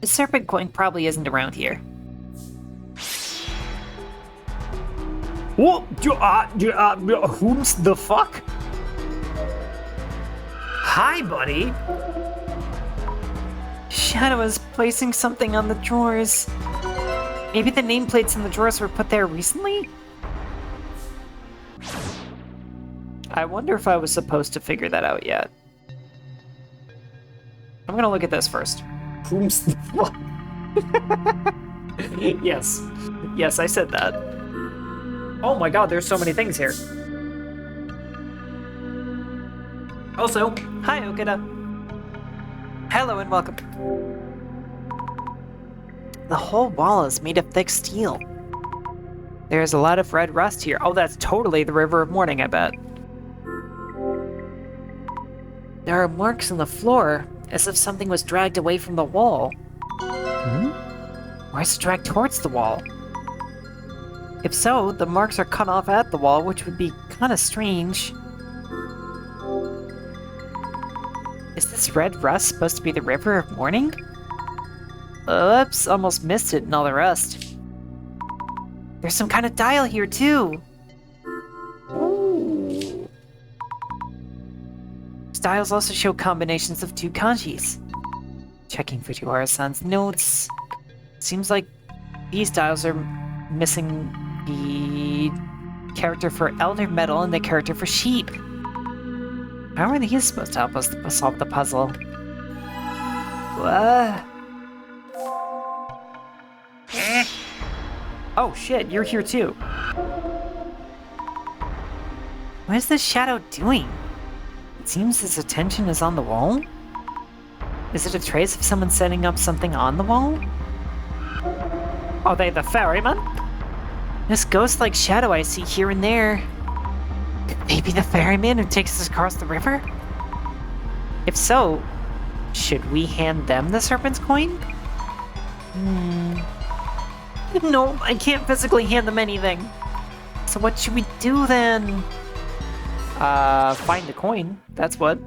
The serpent coin probably isn't around here.
What? Whom's the fuck? Hi, buddy.
Shadow is placing something on the drawers. Maybe the nameplates in the drawers were put there recently? I wonder if I was supposed to figure that out yet. I'm gonna look at this first.
Whom's the fuck?
Yes. Yes, I said that. Oh my god, there's so many things here. Also, hi Okada. Hello and welcome. The whole wall is made of thick steel. There's a lot of red rust here. Oh, that's totally the River of Morning, I bet. There are marks on the floor, as if something was dragged away from the wall. Or is it dragged towards the wall? If so, the marks are cut off at the wall, which would be kind of strange. Is this red rust supposed to be the River of Morning? Oops, almost missed it and all the rust. There's some kind of dial here, too! Ooh. Dials also show combinations of two kanjis. Checking Fujiwara-san's notes. Seems like these dials are missing the character for Elder Metal and the character for Sheep. How are these supposed to help us solve the puzzle? What? Oh shit, you're here too. What is this shadow doing? It seems his attention is on the wall? Is it a trace of someone setting up something on the wall? Are they the ferryman? This ghost-like shadow I see here and there. Could they be the ferryman who takes us across the river? If so, should we hand them the serpent's coin? No, I can't physically hand them anything. So what should we do then? Find the coin. That's what.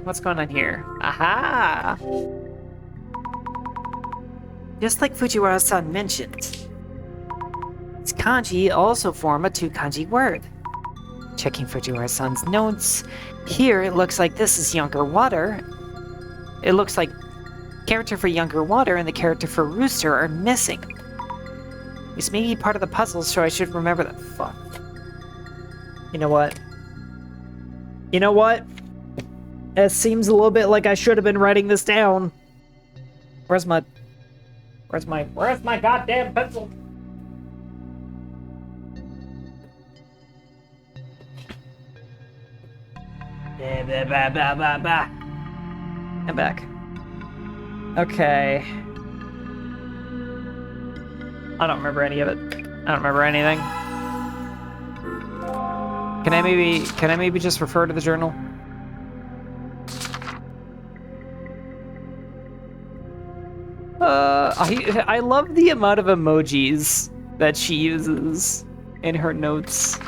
What's going on here? Aha! Just like Fujiwara-san mentioned, its kanji also form a two-kanji word. Checking Fujiwara-san's notes, here it looks like this is younger water. It looks like character for younger water and the character for rooster are missing. This may be part of the puzzle, so I should remember that. Fuck. You know what? You know what? It seems a little bit like I should have been writing this down. Where's my goddamn pencil? I'm back. Okay. I don't remember any of it. I don't remember anything. Can I maybe just refer to the journal? I love the amount of emojis that she uses in her notes.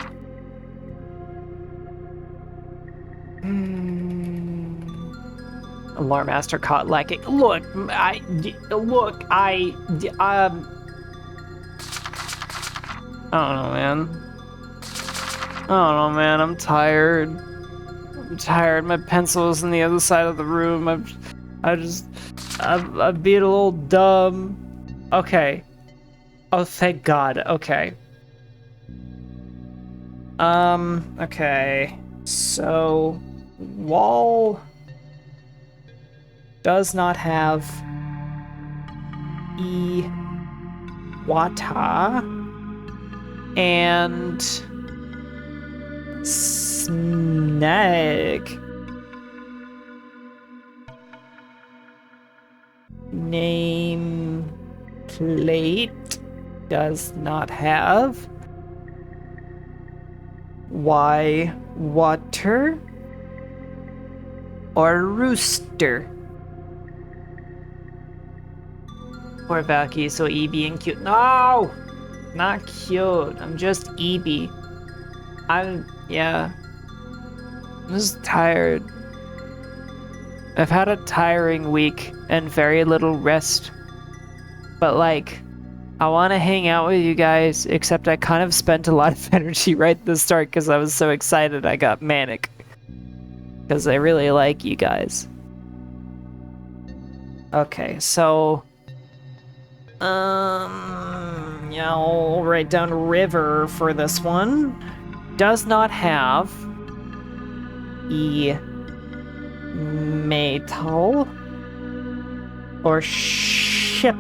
Alarm master caught lacking. Look, I don't know, man. I don't know, man. I'm tired. My pencil is on the other side of the room. I'm being a little dumb. Okay. Oh, thank God. Okay. Okay. So, wall does not have Iwata and Snag name plate does not have Y water or rooster. Poor Valky, so E being cute. No! not cute. I'm just Eevee. Yeah. I'm just tired. I've had a tiring week and very little rest. But like, I want to hang out with you guys, except I kind of spent a lot of energy right at the start because I was so excited I got manic. Because I really like you guys. Okay, so... yeah, I'll write down river for this one. Does not have... metal or ship.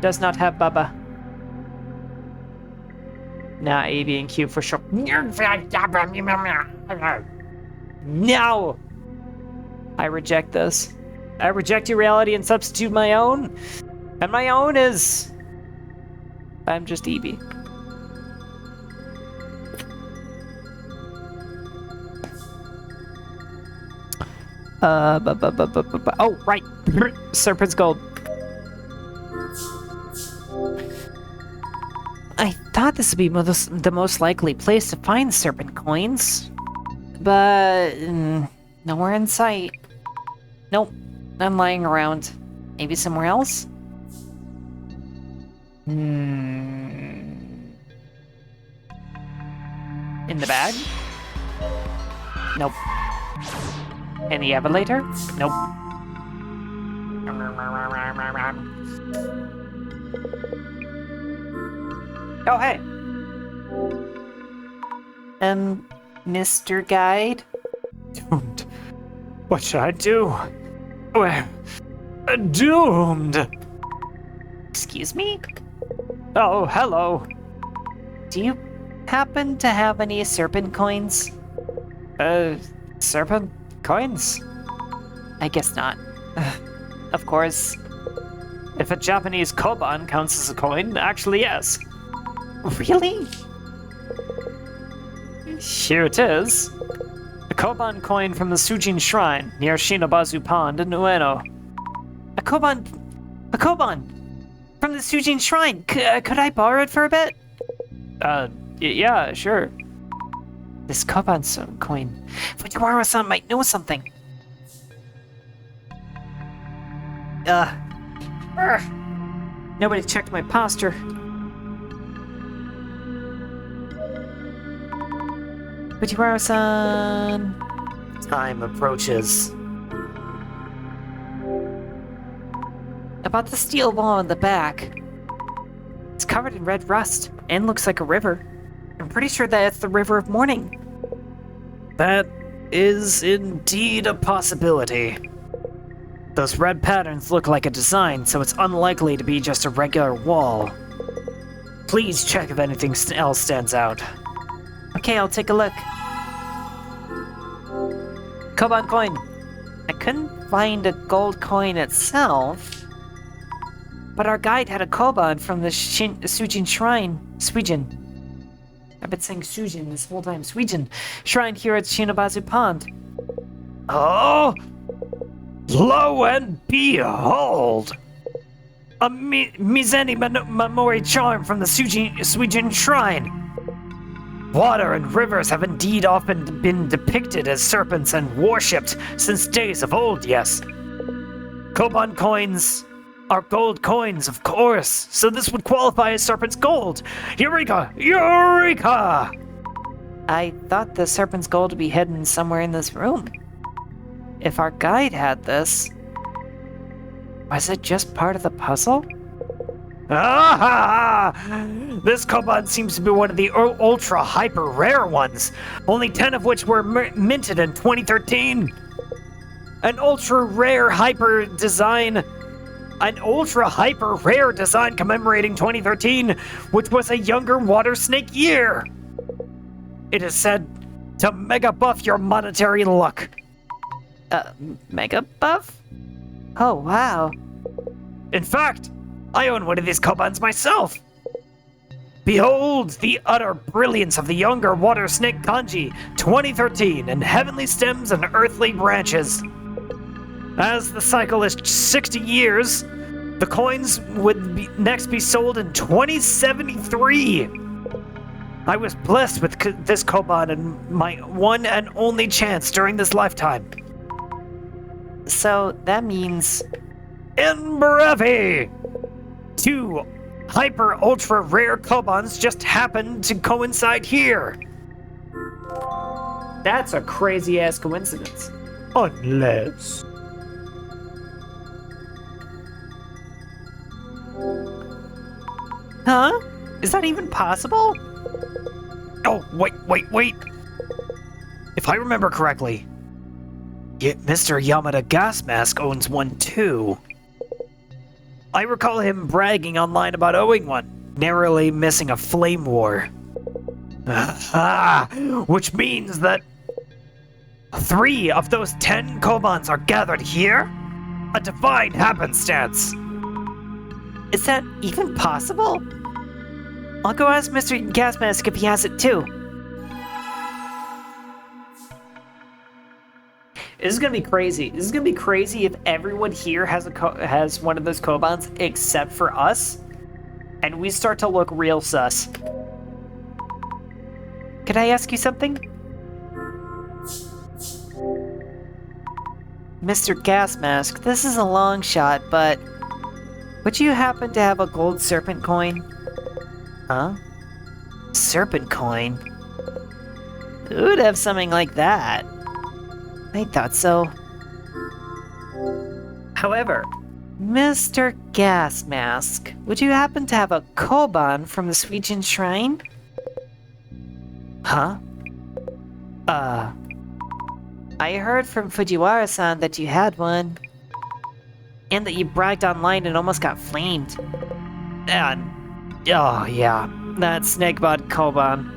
Does not have Bubba. Nah, A, B, and Q for sure. No! I reject this. I reject your reality and substitute my own. And my own is... I'm just Eevee. Oh, right. Serpent's Gold. I thought this would be the most likely place to find serpent coins. But... nowhere in sight. Nope. I'm lying around. Maybe somewhere else? In the bag? Nope. In the elevator? Nope. Oh, hey! Mr. Guide?
Doomed. What should I do? We're doomed.
Excuse me?
Oh, hello.
Do you happen to have any serpent coins?
Serpent coins?
I guess not. Of course.
If a Japanese koban counts as a coin, actually yes.
Really?
Here it is. A koban coin from the Sujin Shrine near Shinobazu Pond in Ueno.
A koban! From the Sujin Shrine! Could I borrow it for a bit?
Yeah, sure.
This koban coin. Fujiwara-san might know something. Nobody checked my posture. Fujiwara-san...
Time approaches.
About the steel wall in the back. It's covered in red rust and looks like a river. I'm pretty sure that it's the River of Morning.
That is indeed a possibility. Those red patterns look like a design, so it's unlikely to be just a regular wall. Please check if anything else stands out.
Okay, I'll take a look. Koban coin. I couldn't find a gold coin itself, but our guide had a koban from the Sujin Shrine. Suijin. I've been saying Sujin this whole time. Suijin. Shrine here at Shinobazu Pond.
Oh! Lo and behold! A Mizeni Mamori charm from the Suijin Shrine. Water and rivers have indeed often been depicted as serpents and worshipped since days of old, yes. Koban coins are gold coins, of course, so this would qualify as serpent's gold. Eureka! Eureka!
I thought the serpent's gold would be hidden somewhere in this room. If our guide had this, was it just part of the puzzle?
Ah! This koban seems to be one of the ultra hyper rare ones, only 10 of which were minted in 2013. An ultra hyper rare design commemorating 2013, which was a younger water snake year. It is said to mega buff your monetary luck.
Mega buff? Oh, wow.
In fact, I own one of these kobans myself. Behold the utter brilliance of the younger water snake kanji, 2013, in heavenly stems and earthly branches. As the cycle is 60 years, The coins would next be sold in 2073. I was blessed with this koban and my one and only chance during this lifetime.
So that means...
In Brevi! 2 hyper ultra rare kobans just happened to coincide here.
That's a crazy ass coincidence.
Unless...
Huh? Is that even possible?
Oh, wait. If I remember correctly, Mr. Yamada Gas Mask owns one too. I recall him bragging online about owning one, narrowly missing a flame war. Which means that 3 of those 10 kobans are gathered here? A divine happenstance!
Is that even possible? I'll go ask Mr. Gasmask if he has it too.
This is gonna be crazy. This is gonna be crazy if everyone here has has one of those kobans except for us, and we start to look real sus.
Could I ask you something? Mr. Gasmask, this is a long shot, but would you happen to have a gold serpent coin? Huh? Serpent coin? Who'd have something like that? I thought so.
However,
Mr. Gasmask, would you happen to have a koban from the Suijin Shrine? Huh? I heard from Fujiwara-san that you had one. And that you bragged online and almost got flamed. And, oh yeah, that Snagbot koban.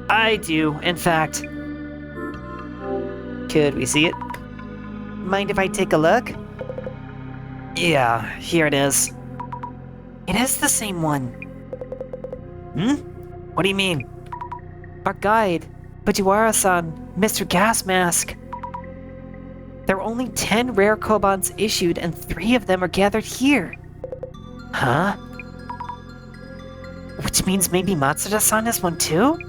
I do, in fact. Could we see it? Mind if I take a look? Yeah, here it is. It is the same one. What do you mean? Our guide, Fujiwara-san, Mr. Gasmask. There are only 10 rare kobans issued and 3 of them are gathered here. Huh? Which means maybe Matsuda-san has one too?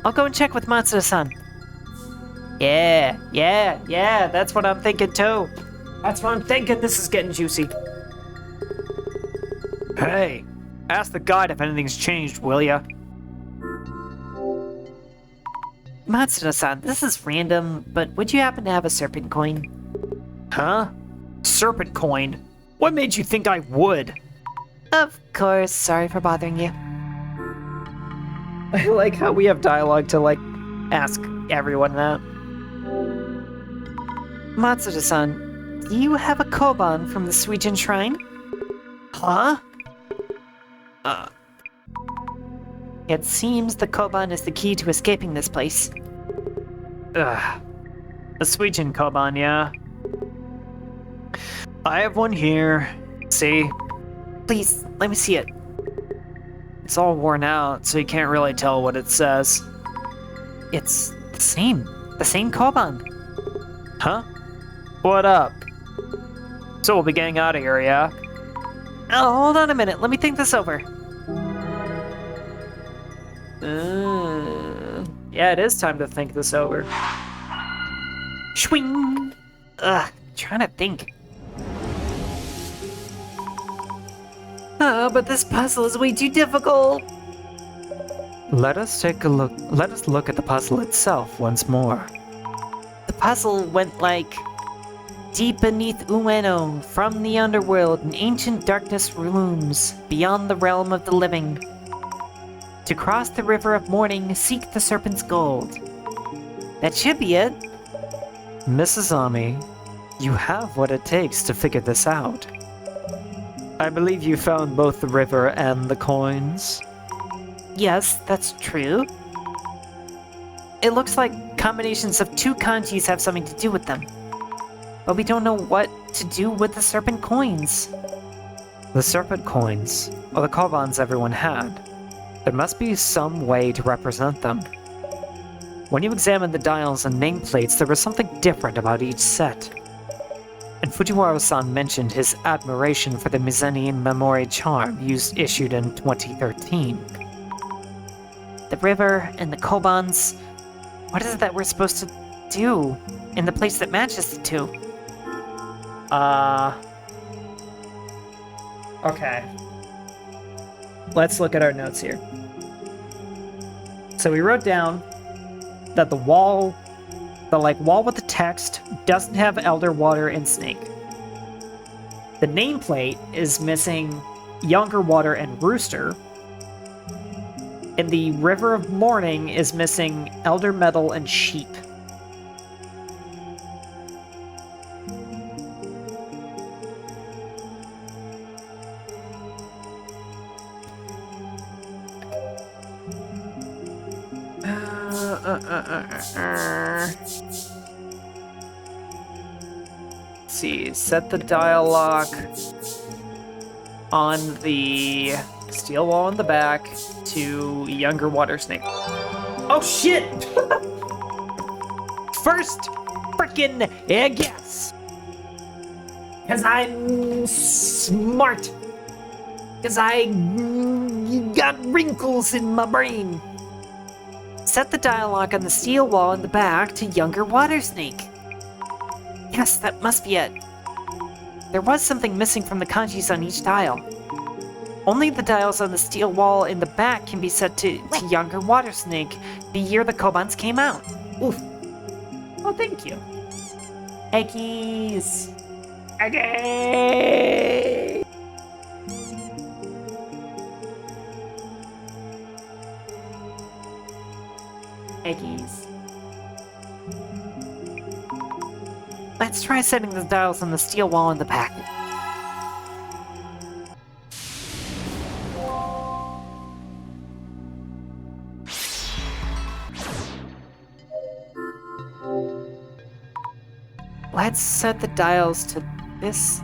I'll go and check with Matsuda-san.
yeah, that's what I'm thinking too. That's what I'm thinking. This is getting juicy.
Hey, ask the guide if anything's changed, will ya?
Matsuda-san, this is random, but would you happen to have a serpent coin?
Huh? Serpent coin? What made you think I would?
Of course, sorry for bothering you.
I like how we have dialogue to, like, ask everyone that.
Matsuda-san, do you have a koban from the Suijin Shrine?
Huh?
It seems the koban is the key to escaping this place.
Ugh. A Suijin koban, yeah. I have one here. See?
Please, let me see it.
It's all worn out, so you can't really tell what it says.
It's the same koban.
Huh? What up? So we'll be getting out of here, yeah?
Oh, hold on a minute, let me think this over.
Yeah, it is time to think this over.
Swing! Ugh, trying to think. But this puzzle is way too difficult.
Let us look at the puzzle itself once more.
The puzzle went like... Deep beneath Ueno, from the underworld, an ancient darkness looms, beyond the realm of the living. To cross the river of morning, seek the serpent's gold. That should be it.
Mrs. Ami, you have what it takes to figure this out. I believe you found both the river and the coins.
Yes, that's true. It looks like combinations of 2 kanjis have something to do with them. But we don't know what to do with the serpent coins.
The serpent coins, or the kobans everyone had. There must be some way to represent them. When you examine the dials and nameplates, there was something different about each set. In
Fujiwara-san mentioned his admiration for the Millennium Memory Charm issued in 2013. The river and the Kobans. What is it that we're supposed to do in the place that matches the two?
Okay. Let's look at our notes here. So we wrote down that the wall with the text doesn't have Elder Water and Snake. The nameplate is missing Younger Water and Rooster. And the River of Morning is missing Elder Metal and Sheep. Let's see, set the dial lock on the steel wall in the back to Younger Water Snake. Oh shit! First frickin' guess! Cause I'm smart! Cause I got wrinkles in my brain!
Set the dial lock on the steel wall in the back to Younger Water Snake. Yes, that must be it. There was something missing from the kanjis on each dial. Only the dials on the steel wall in the back can be set to Younger Water Snake, the year the Kobans came out.
Oof. Oh, thank you.
Eggies!
Eggy!
Eggies. Let's try setting the dials on the steel wall in the back. Let's set the dials to this,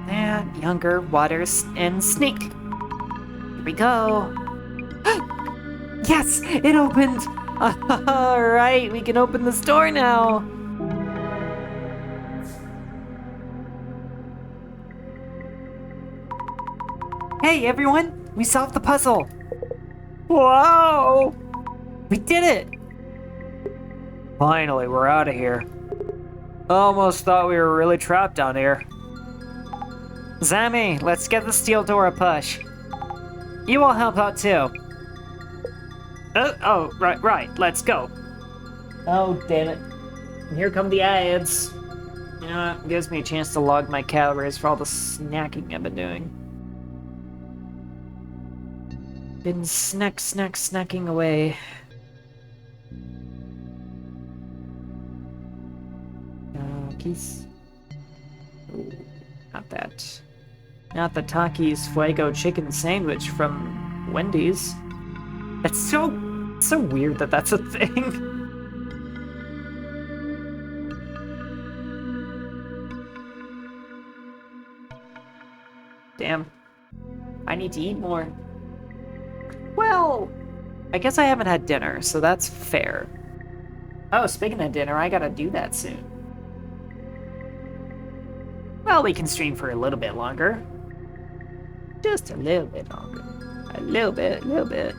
that, Younger, Waters, and Snake. Here we go. Yes, it opened! Alright, we can open the store now. Hey everyone, we solved the puzzle.
Whoa!
We did it!
Finally, we're out of here. Almost thought we were really trapped down here.
Zami, let's get the steel door a push. You all help out too.
Right, let's go. Oh, damn it. And here come the ads. You know, it gives me a chance to log my calories for all the snacking I've been doing.
Been snacking away. Takis. Oh, not that. Not the Takis Fuego chicken sandwich from Wendy's. It's so weird that that's a thing. Damn. I need to eat more. Well, I guess I haven't had dinner, so that's fair. Oh, speaking of dinner, I gotta do that soon. Well, we can stream for a little bit longer. Just a little bit longer. A little bit.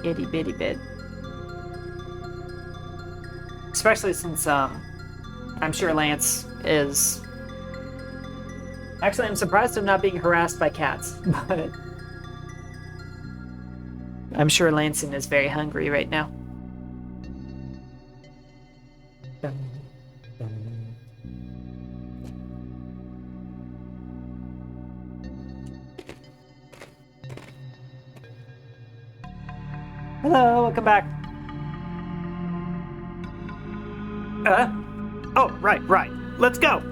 Itty bitty bit. Especially since, I'm sure Lance is... Actually, I'm surprised I'm not being harassed by cats, but... I'm sure Lansing is very hungry right now. Hello, welcome back.
Oh, right. Let's go.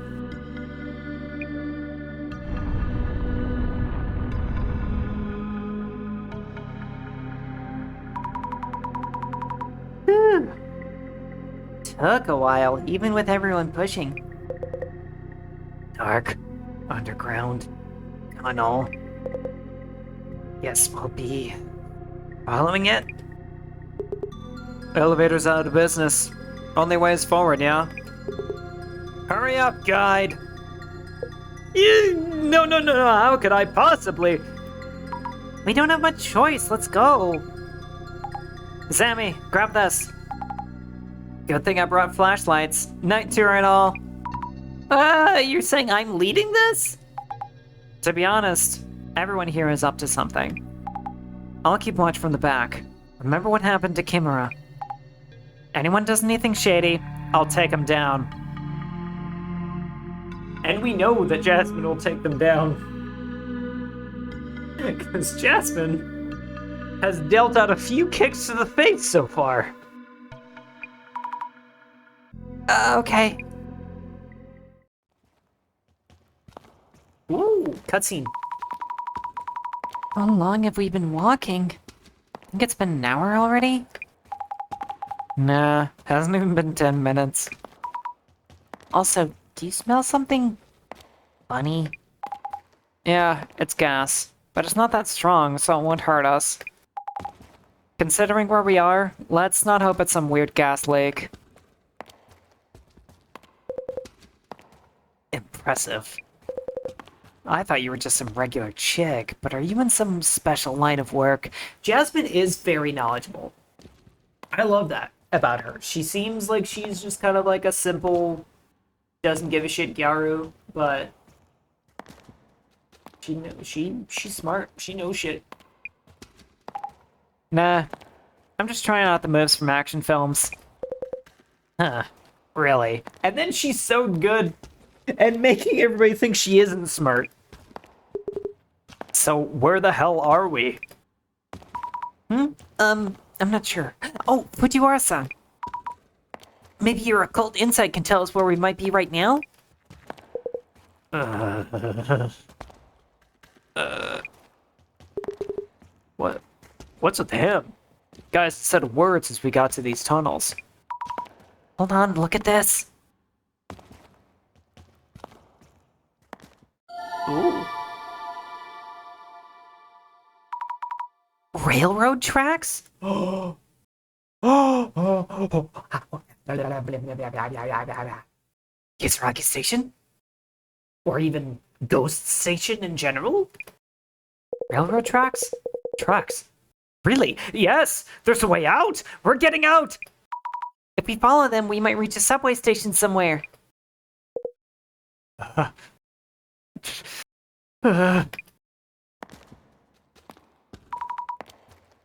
Took a while, even with everyone pushing.
Dark, underground, tunnel.
Guess we'll be following it.
Elevator's out of business. Only way is forward, yeah? Hurry up, guide!
No, no, no, no, how could I possibly?
We don't have much choice. Let's go. Sammy, grab this. Good thing I brought flashlights. Night tour and all. You're saying I'm leading this? To be honest, everyone here is up to something. I'll keep watch from the back. Remember what happened to Kimura. Anyone does anything shady, I'll take them down.
And we know that Jasmine will take them down. Because Jasmine has dealt out a few kicks to the face so far.
Okay.
Ooh, cutscene.
How long have we been walking? I think it's been an hour already?
Nah, hasn't even been 10 minutes.
Also, do you smell something funny?
Yeah, it's gas. But it's not that strong, so it won't hurt us. Considering where we are, let's not hope it's some weird gas leak. Impressive. I thought you were just some regular chick, but are you in some special line of work? Jasmine is very knowledgeable. I love that about her. She seems like she's just kind of like a simple, doesn't give a shit Gyaru, but she's smart. She knows shit. Nah, I'm just trying out the moves from action films. Huh, really? And then she's so good at making everybody think she isn't smart. So where the hell are we?
I'm not sure. Oh, Fujiwara-san. Maybe your occult insight can tell us where we might be right now?
What's with him? Guys said words as we got to these tunnels.
Hold on, look at this.
Ooh.
Railroad tracks? Kisaragi Station?
Or even Ghost Station in general?
Railroad tracks?
Tracks. Really? Yes! There's a way out! We're getting out!
If we follow them, we might reach a subway station somewhere.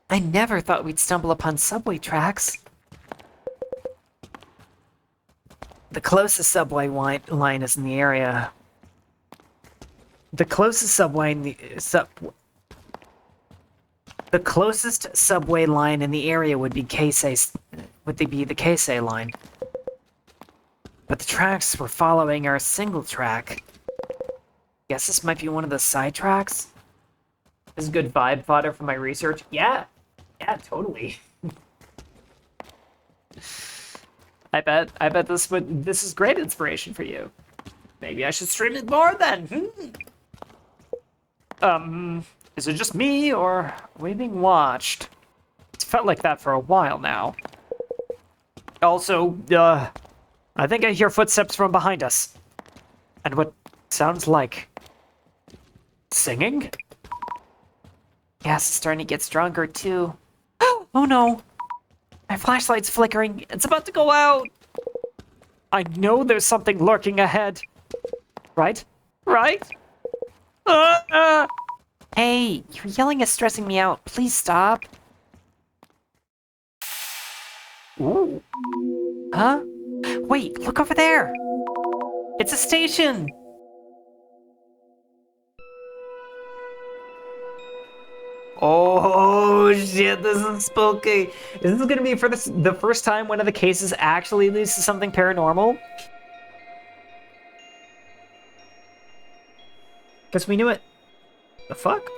I never thought we'd stumble upon subway tracks. The closest subway line is in the area.
The closest subway The closest subway line in the area would be the Keisei line. But the tracks we're following are a single track. Guess this might be one of the side tracks? This is good vibe fodder for my research. Yeah, totally. I bet this is great inspiration for you. Maybe I should stream it more then. Is it just me, or are we being watched? It's felt like that for a while now. Also, I think I hear footsteps from behind us. And what sounds like singing?
Gas is starting to get stronger, too. Oh no! My flashlight's flickering. It's about to go out!
I know there's something lurking ahead. Right? Right?
Hey, your yelling is stressing me out. Please stop.
Ooh.
Huh? Wait, look over there! It's a station!
Oh shit, this is spooky. Is this gonna be for the first time one of the cases actually leads to something paranormal? Guess we knew it. The fuck?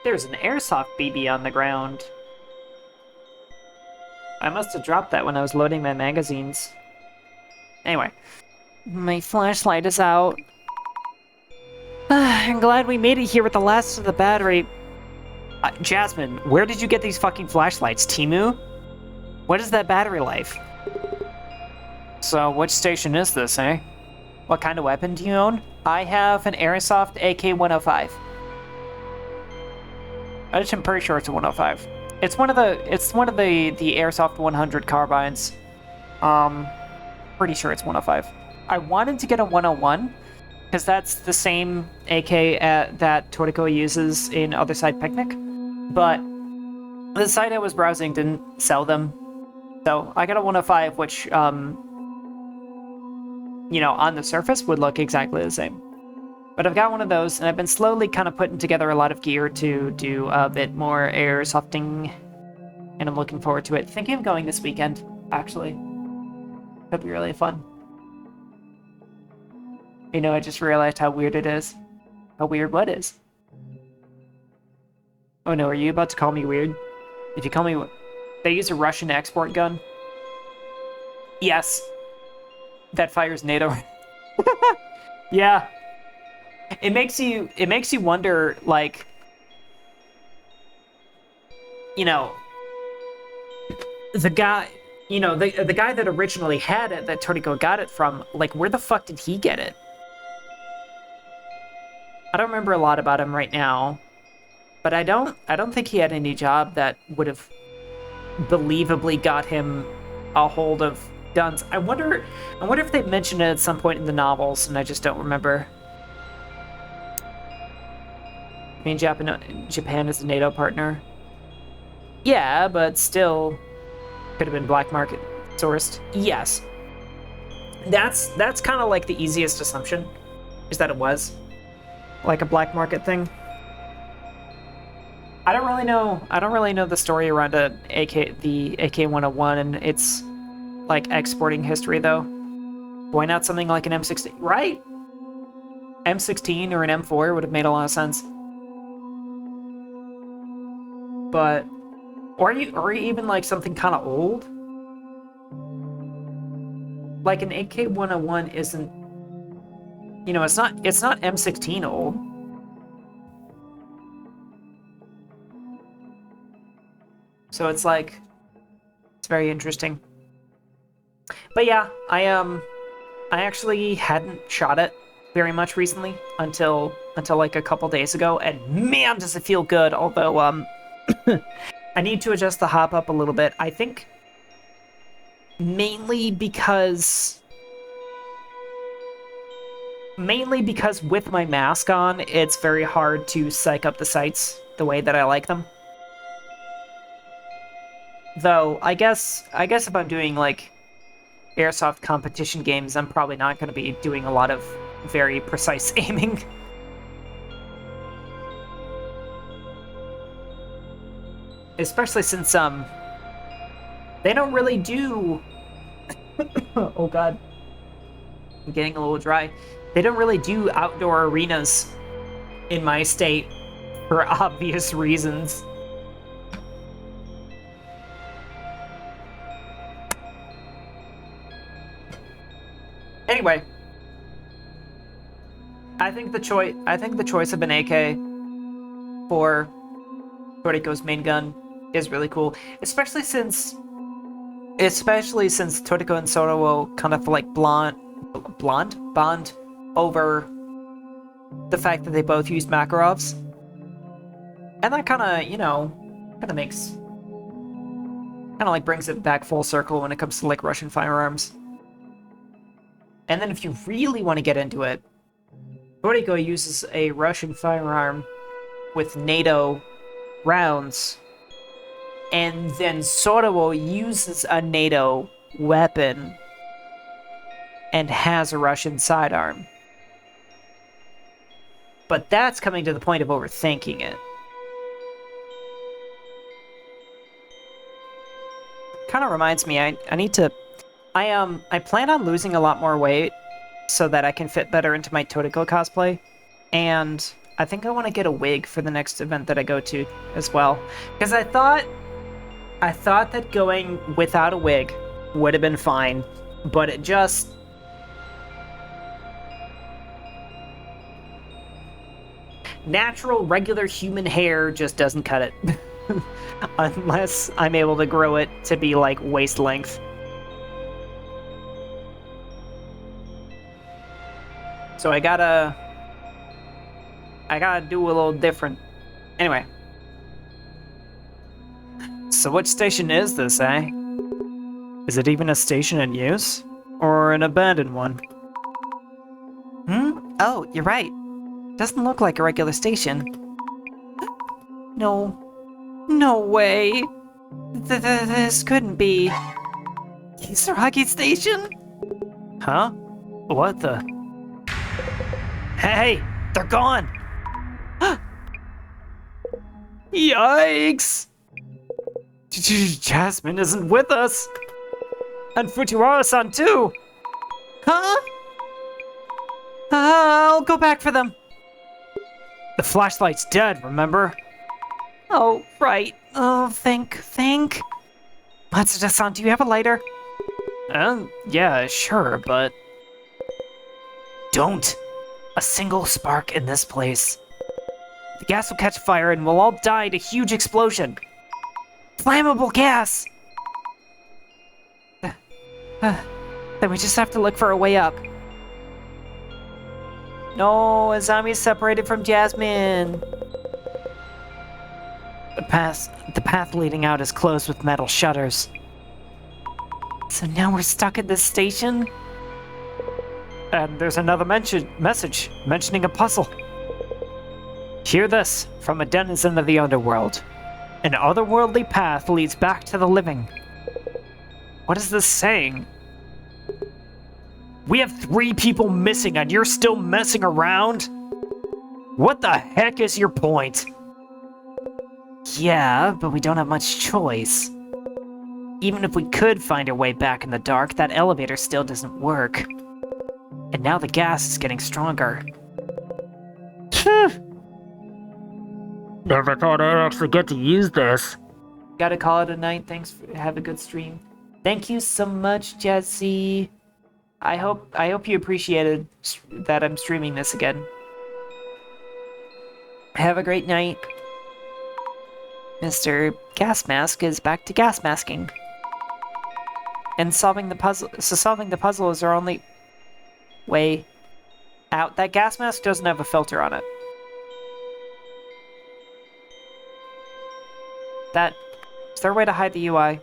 There's an airsoft BB on the ground. I must have dropped that when I was loading my magazines. Anyway, my flashlight is out. I'm glad we made it here with the last of the battery. Jasmine, where did you get these fucking flashlights? Temu? What is that battery life?
So, which station is this, eh? What kind of weapon do you own? I have an Airsoft AK-105. I'm pretty sure it's a 105. It's one of the Airsoft 100 carbines. Pretty sure it's 105. I wanted to get a 101 because that's the same AK that Tortico uses in Other Side Picnic, but the site I was browsing didn't sell them, so I got a 105, which you know, on the surface would look exactly the same. But I've got one of those, and I've been slowly kind of putting together a lot of gear to do a bit more airsofting, and I'm looking forward to it. Thinking of going this weekend, actually. Could be really fun. You know, I just realized how weird it is. How weird what is? Oh no, are you about to call me weird? If you call me... They use a Russian export gun? Yes. That fires NATO. Yeah. It makes you wonder, like, you know, the guy, you know, the guy that originally had it, that Tortico got it from, like, where the fuck did he get it? I don't remember a lot about him right now, but I don't think he had any job that would have believably got him a hold of guns. I wonder if they mentioned it at some point in the novels, and I just don't remember. I mean, Japan is a NATO partner. Yeah, but still, could have been black market sourced. Yes, that's kind of like the easiest assumption, is that it was like a black market thing. I don't really know the story around the AK-101 and its like exporting history though. Why not something like an M16, right? M16 or an M4 would have made a lot of sense. But or even like something kind of old. Like an AK-101 isn't, you know, it's not M16 old. So it's like, it's very interesting. But yeah, I actually hadn't shot it very much recently until like a couple days ago, and man, does it feel good. Although I need to adjust the hop up a little bit. I think mainly because with my mask on, it's very hard to psych up the sights the way that I like them. Though I guess if I'm doing like airsoft competition games, I'm probably not going to be doing a lot of very precise aiming. Especially since they don't really do oh god, I'm getting a little dry. They don't really do outdoor arenas in my state for obvious reasons. Anyway, I think the choice of an AK for Tortico's main gun is really cool, especially since Tortico and Sorowo kind of like bond over the fact that they both use Makarovs, and that kind of, you know, like brings it back full circle when it comes to like Russian firearms. And then if you really want to get into it, Tortico uses a Russian firearm with NATO rounds, and then Sorowo uses a NATO weapon and has a Russian sidearm. But that's coming to the point of overthinking it. Kind of reminds me, I plan on losing a lot more weight so that I can fit better into my Tortico cosplay, and I think I want to get a wig for the next event that I go to as well, because I thought that going without a wig would have been fine, but it just... natural, regular human hair just doesn't cut it. Unless I'm able to grow it to be like waist length.
So I gotta do a little different. Anyway.
So which station is this, eh? Is it even a station in use? Or an abandoned one?
Oh, you're right. Doesn't look like a regular station. No. No way. This couldn't be. Kisaragi Station?
Huh? What the? Hey! They're gone! Yikes! Jasmine isn't with us! And Fujiwara-san too!
Huh? I'll go back for them.
The flashlight's dead, remember?
Oh, right. Oh, think. Matsuda-san, do you have a lighter?
Yeah, sure, but... Don't! A single spark in this place. The gas will catch fire and we'll all die in a huge explosion. Flammable gas!
Then we just have to look for a way up. No, Azami's separated from Jasmine.
The path leading out is closed with metal shutters.
So now we're stuck at this station?
And there's another message mentioning a puzzle. Hear this from a denizen of the underworld. An otherworldly path leads back to the living. What is this saying? We have 3 people missing and you're still messing around? What the heck is your point?
Yeah, but we don't have much choice. Even if we could find our way back in the dark, that elevator still doesn't work. And now the gas is getting stronger.
Never thought I'd actually get to use this.
Gotta call it a night. Thanks. Have a good stream. Thank you so much, Jesse. I hope you appreciated that I'm streaming this again. Have a great night. Mr. Gas Mask is back to gas masking. And solving the puzzle is our only way out. That gas mask doesn't have a filter on it. Is there a way to hide the UI?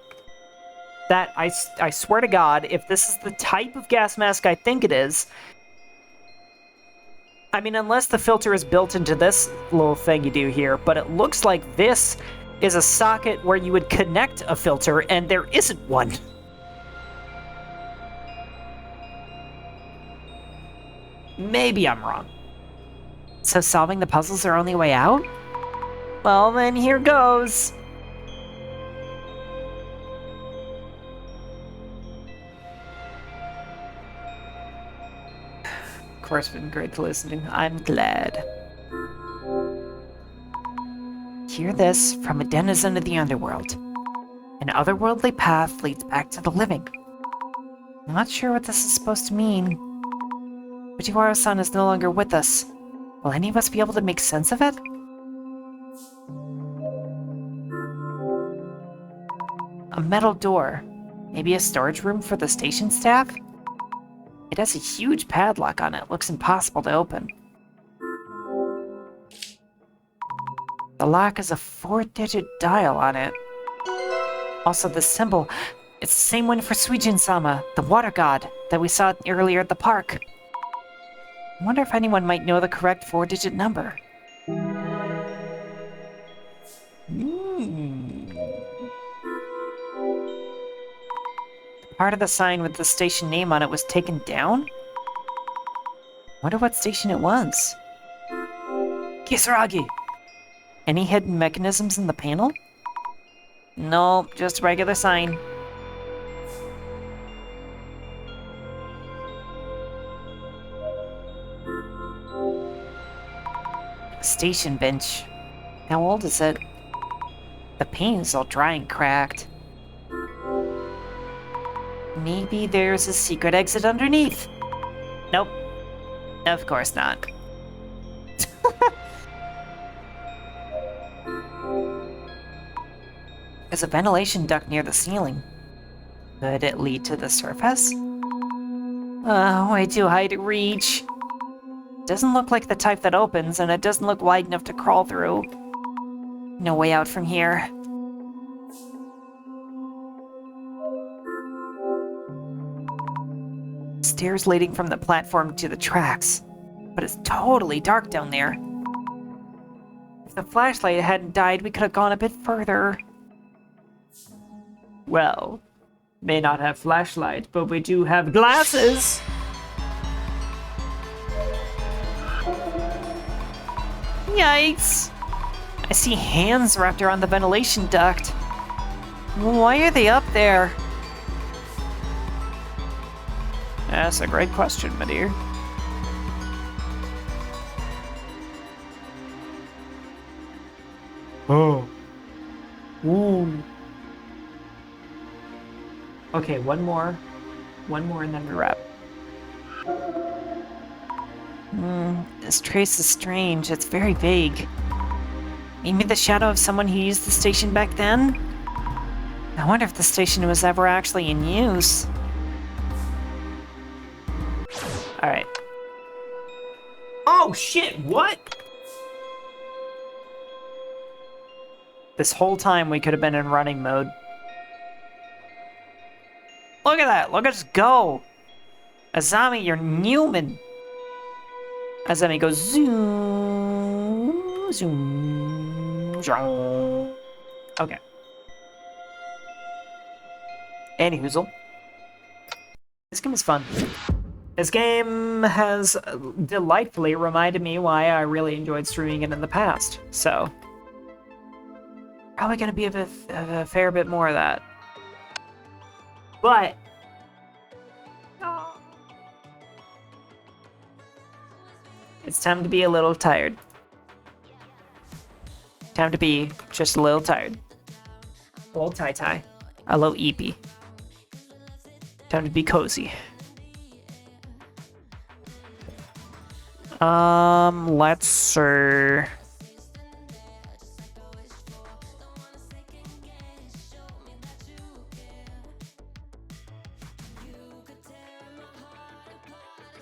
That, I swear to God, if this is the type of gas mask I think it is... I mean, unless the filter is built into this little thing you do here, but it looks like this is a socket where you would connect a filter, and there isn't one. Maybe I'm wrong. So solving the puzzle's our only way out? Well, then here goes. Of course, been great to listening. I'm glad. Hear this from a denizen of the underworld. An otherworldly path leads back to the living. Not sure what this is supposed to mean. Fujiwara-san is no longer with us. Will any of us be able to make sense of it? A metal door. Maybe a storage room for the station staff? It has a huge padlock on it. Looks impossible to open. The lock has a 4-digit dial on it. Also, the symbol. It's the same one for Suijin-sama, the water god, that we saw earlier at the park. I wonder if anyone might know the correct 4-digit number. Part of the sign with the station name on it was taken down? Wonder what station it was. Kisaragi! Any hidden mechanisms in the panel? No, just a regular sign. Station bench. How old is it? The paint is all dry and cracked. Maybe there's a secret exit underneath. Nope. Of course not. There's a ventilation duct near the ceiling. Could it lead to the surface? Way too high to reach. Doesn't look like the type that opens, and it doesn't look wide enough to crawl through. No way out from here. Stairs leading from the platform to the tracks. But it's totally dark down there. If the flashlight hadn't died, we could have gone a bit further.
Well, may not have flashlight, but we do have glasses.
Yikes! I see hands wrapped around the ventilation duct. Why are they up there?
That's a great question, my dear.
Oh. Ooh. Okay, one more. One more and then we wrap.
This trace is strange. It's very vague. Maybe the shadow of someone who used the station back then? I wonder if the station was ever actually in use.
Alright. Oh shit, what?
This whole time we could have been in running mode. Look at that! Look at us go! Azami, you're Newman! Azami goes zoom, zoom, zoom. Okay. Anyhoozle. This game is fun. This game has delightfully reminded me why I really enjoyed streaming it in the past, so... Probably gonna be a fair bit more of that. But... It's time to be a little tired. Time to be just a little tired. A little tie-tie. A little eepy. Time to be cozy. Let's see.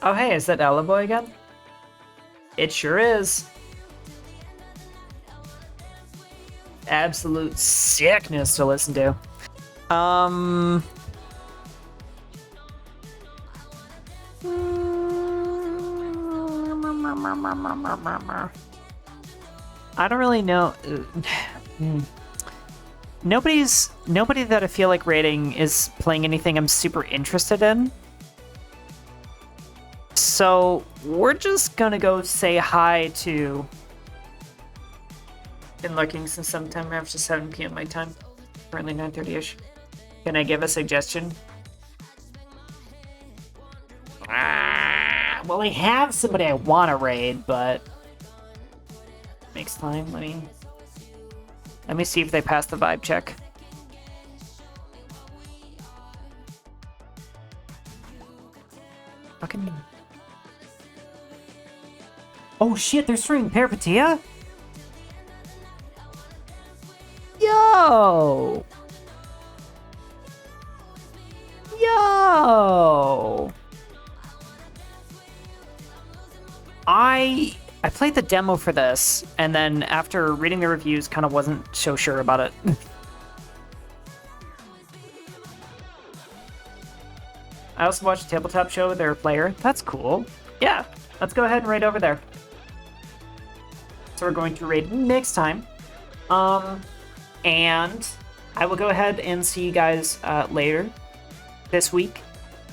Oh hey, is that Ella Boy again? It sure is. Absolute sickness to listen to.
I don't really know. Nobody that I feel like rating is playing anything I'm super interested in. So we're just gonna go say hi to. Been looking since sometime after 7 p.m. my time. Currently 9:30ish. Can I give a suggestion? Well, I have somebody I want to raid, but makes time. Let me see if they pass the vibe check. Fucking. Oh shit! They're streaming Peripatia. Yo! Yo! I played the demo for this, and then after reading the reviews, kind of wasn't so sure about it. I also watched a tabletop show with their player. That's cool. Yeah, let's go ahead and raid over there. So we're going to raid next time. And I will go ahead and see you guys later this week.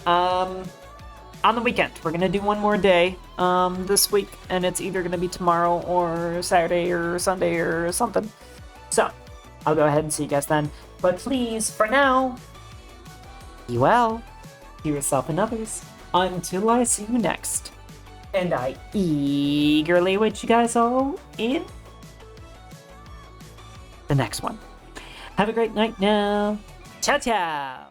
On the weekend, we're gonna do one more day this week, and it's either gonna be tomorrow or Saturday or Sunday or something. So I'll go ahead and see you guys then. But please, for now, be well, to yourself and others, until I see you next. And I eagerly await you guys all in the next one. Have a great night now. Ciao, ciao.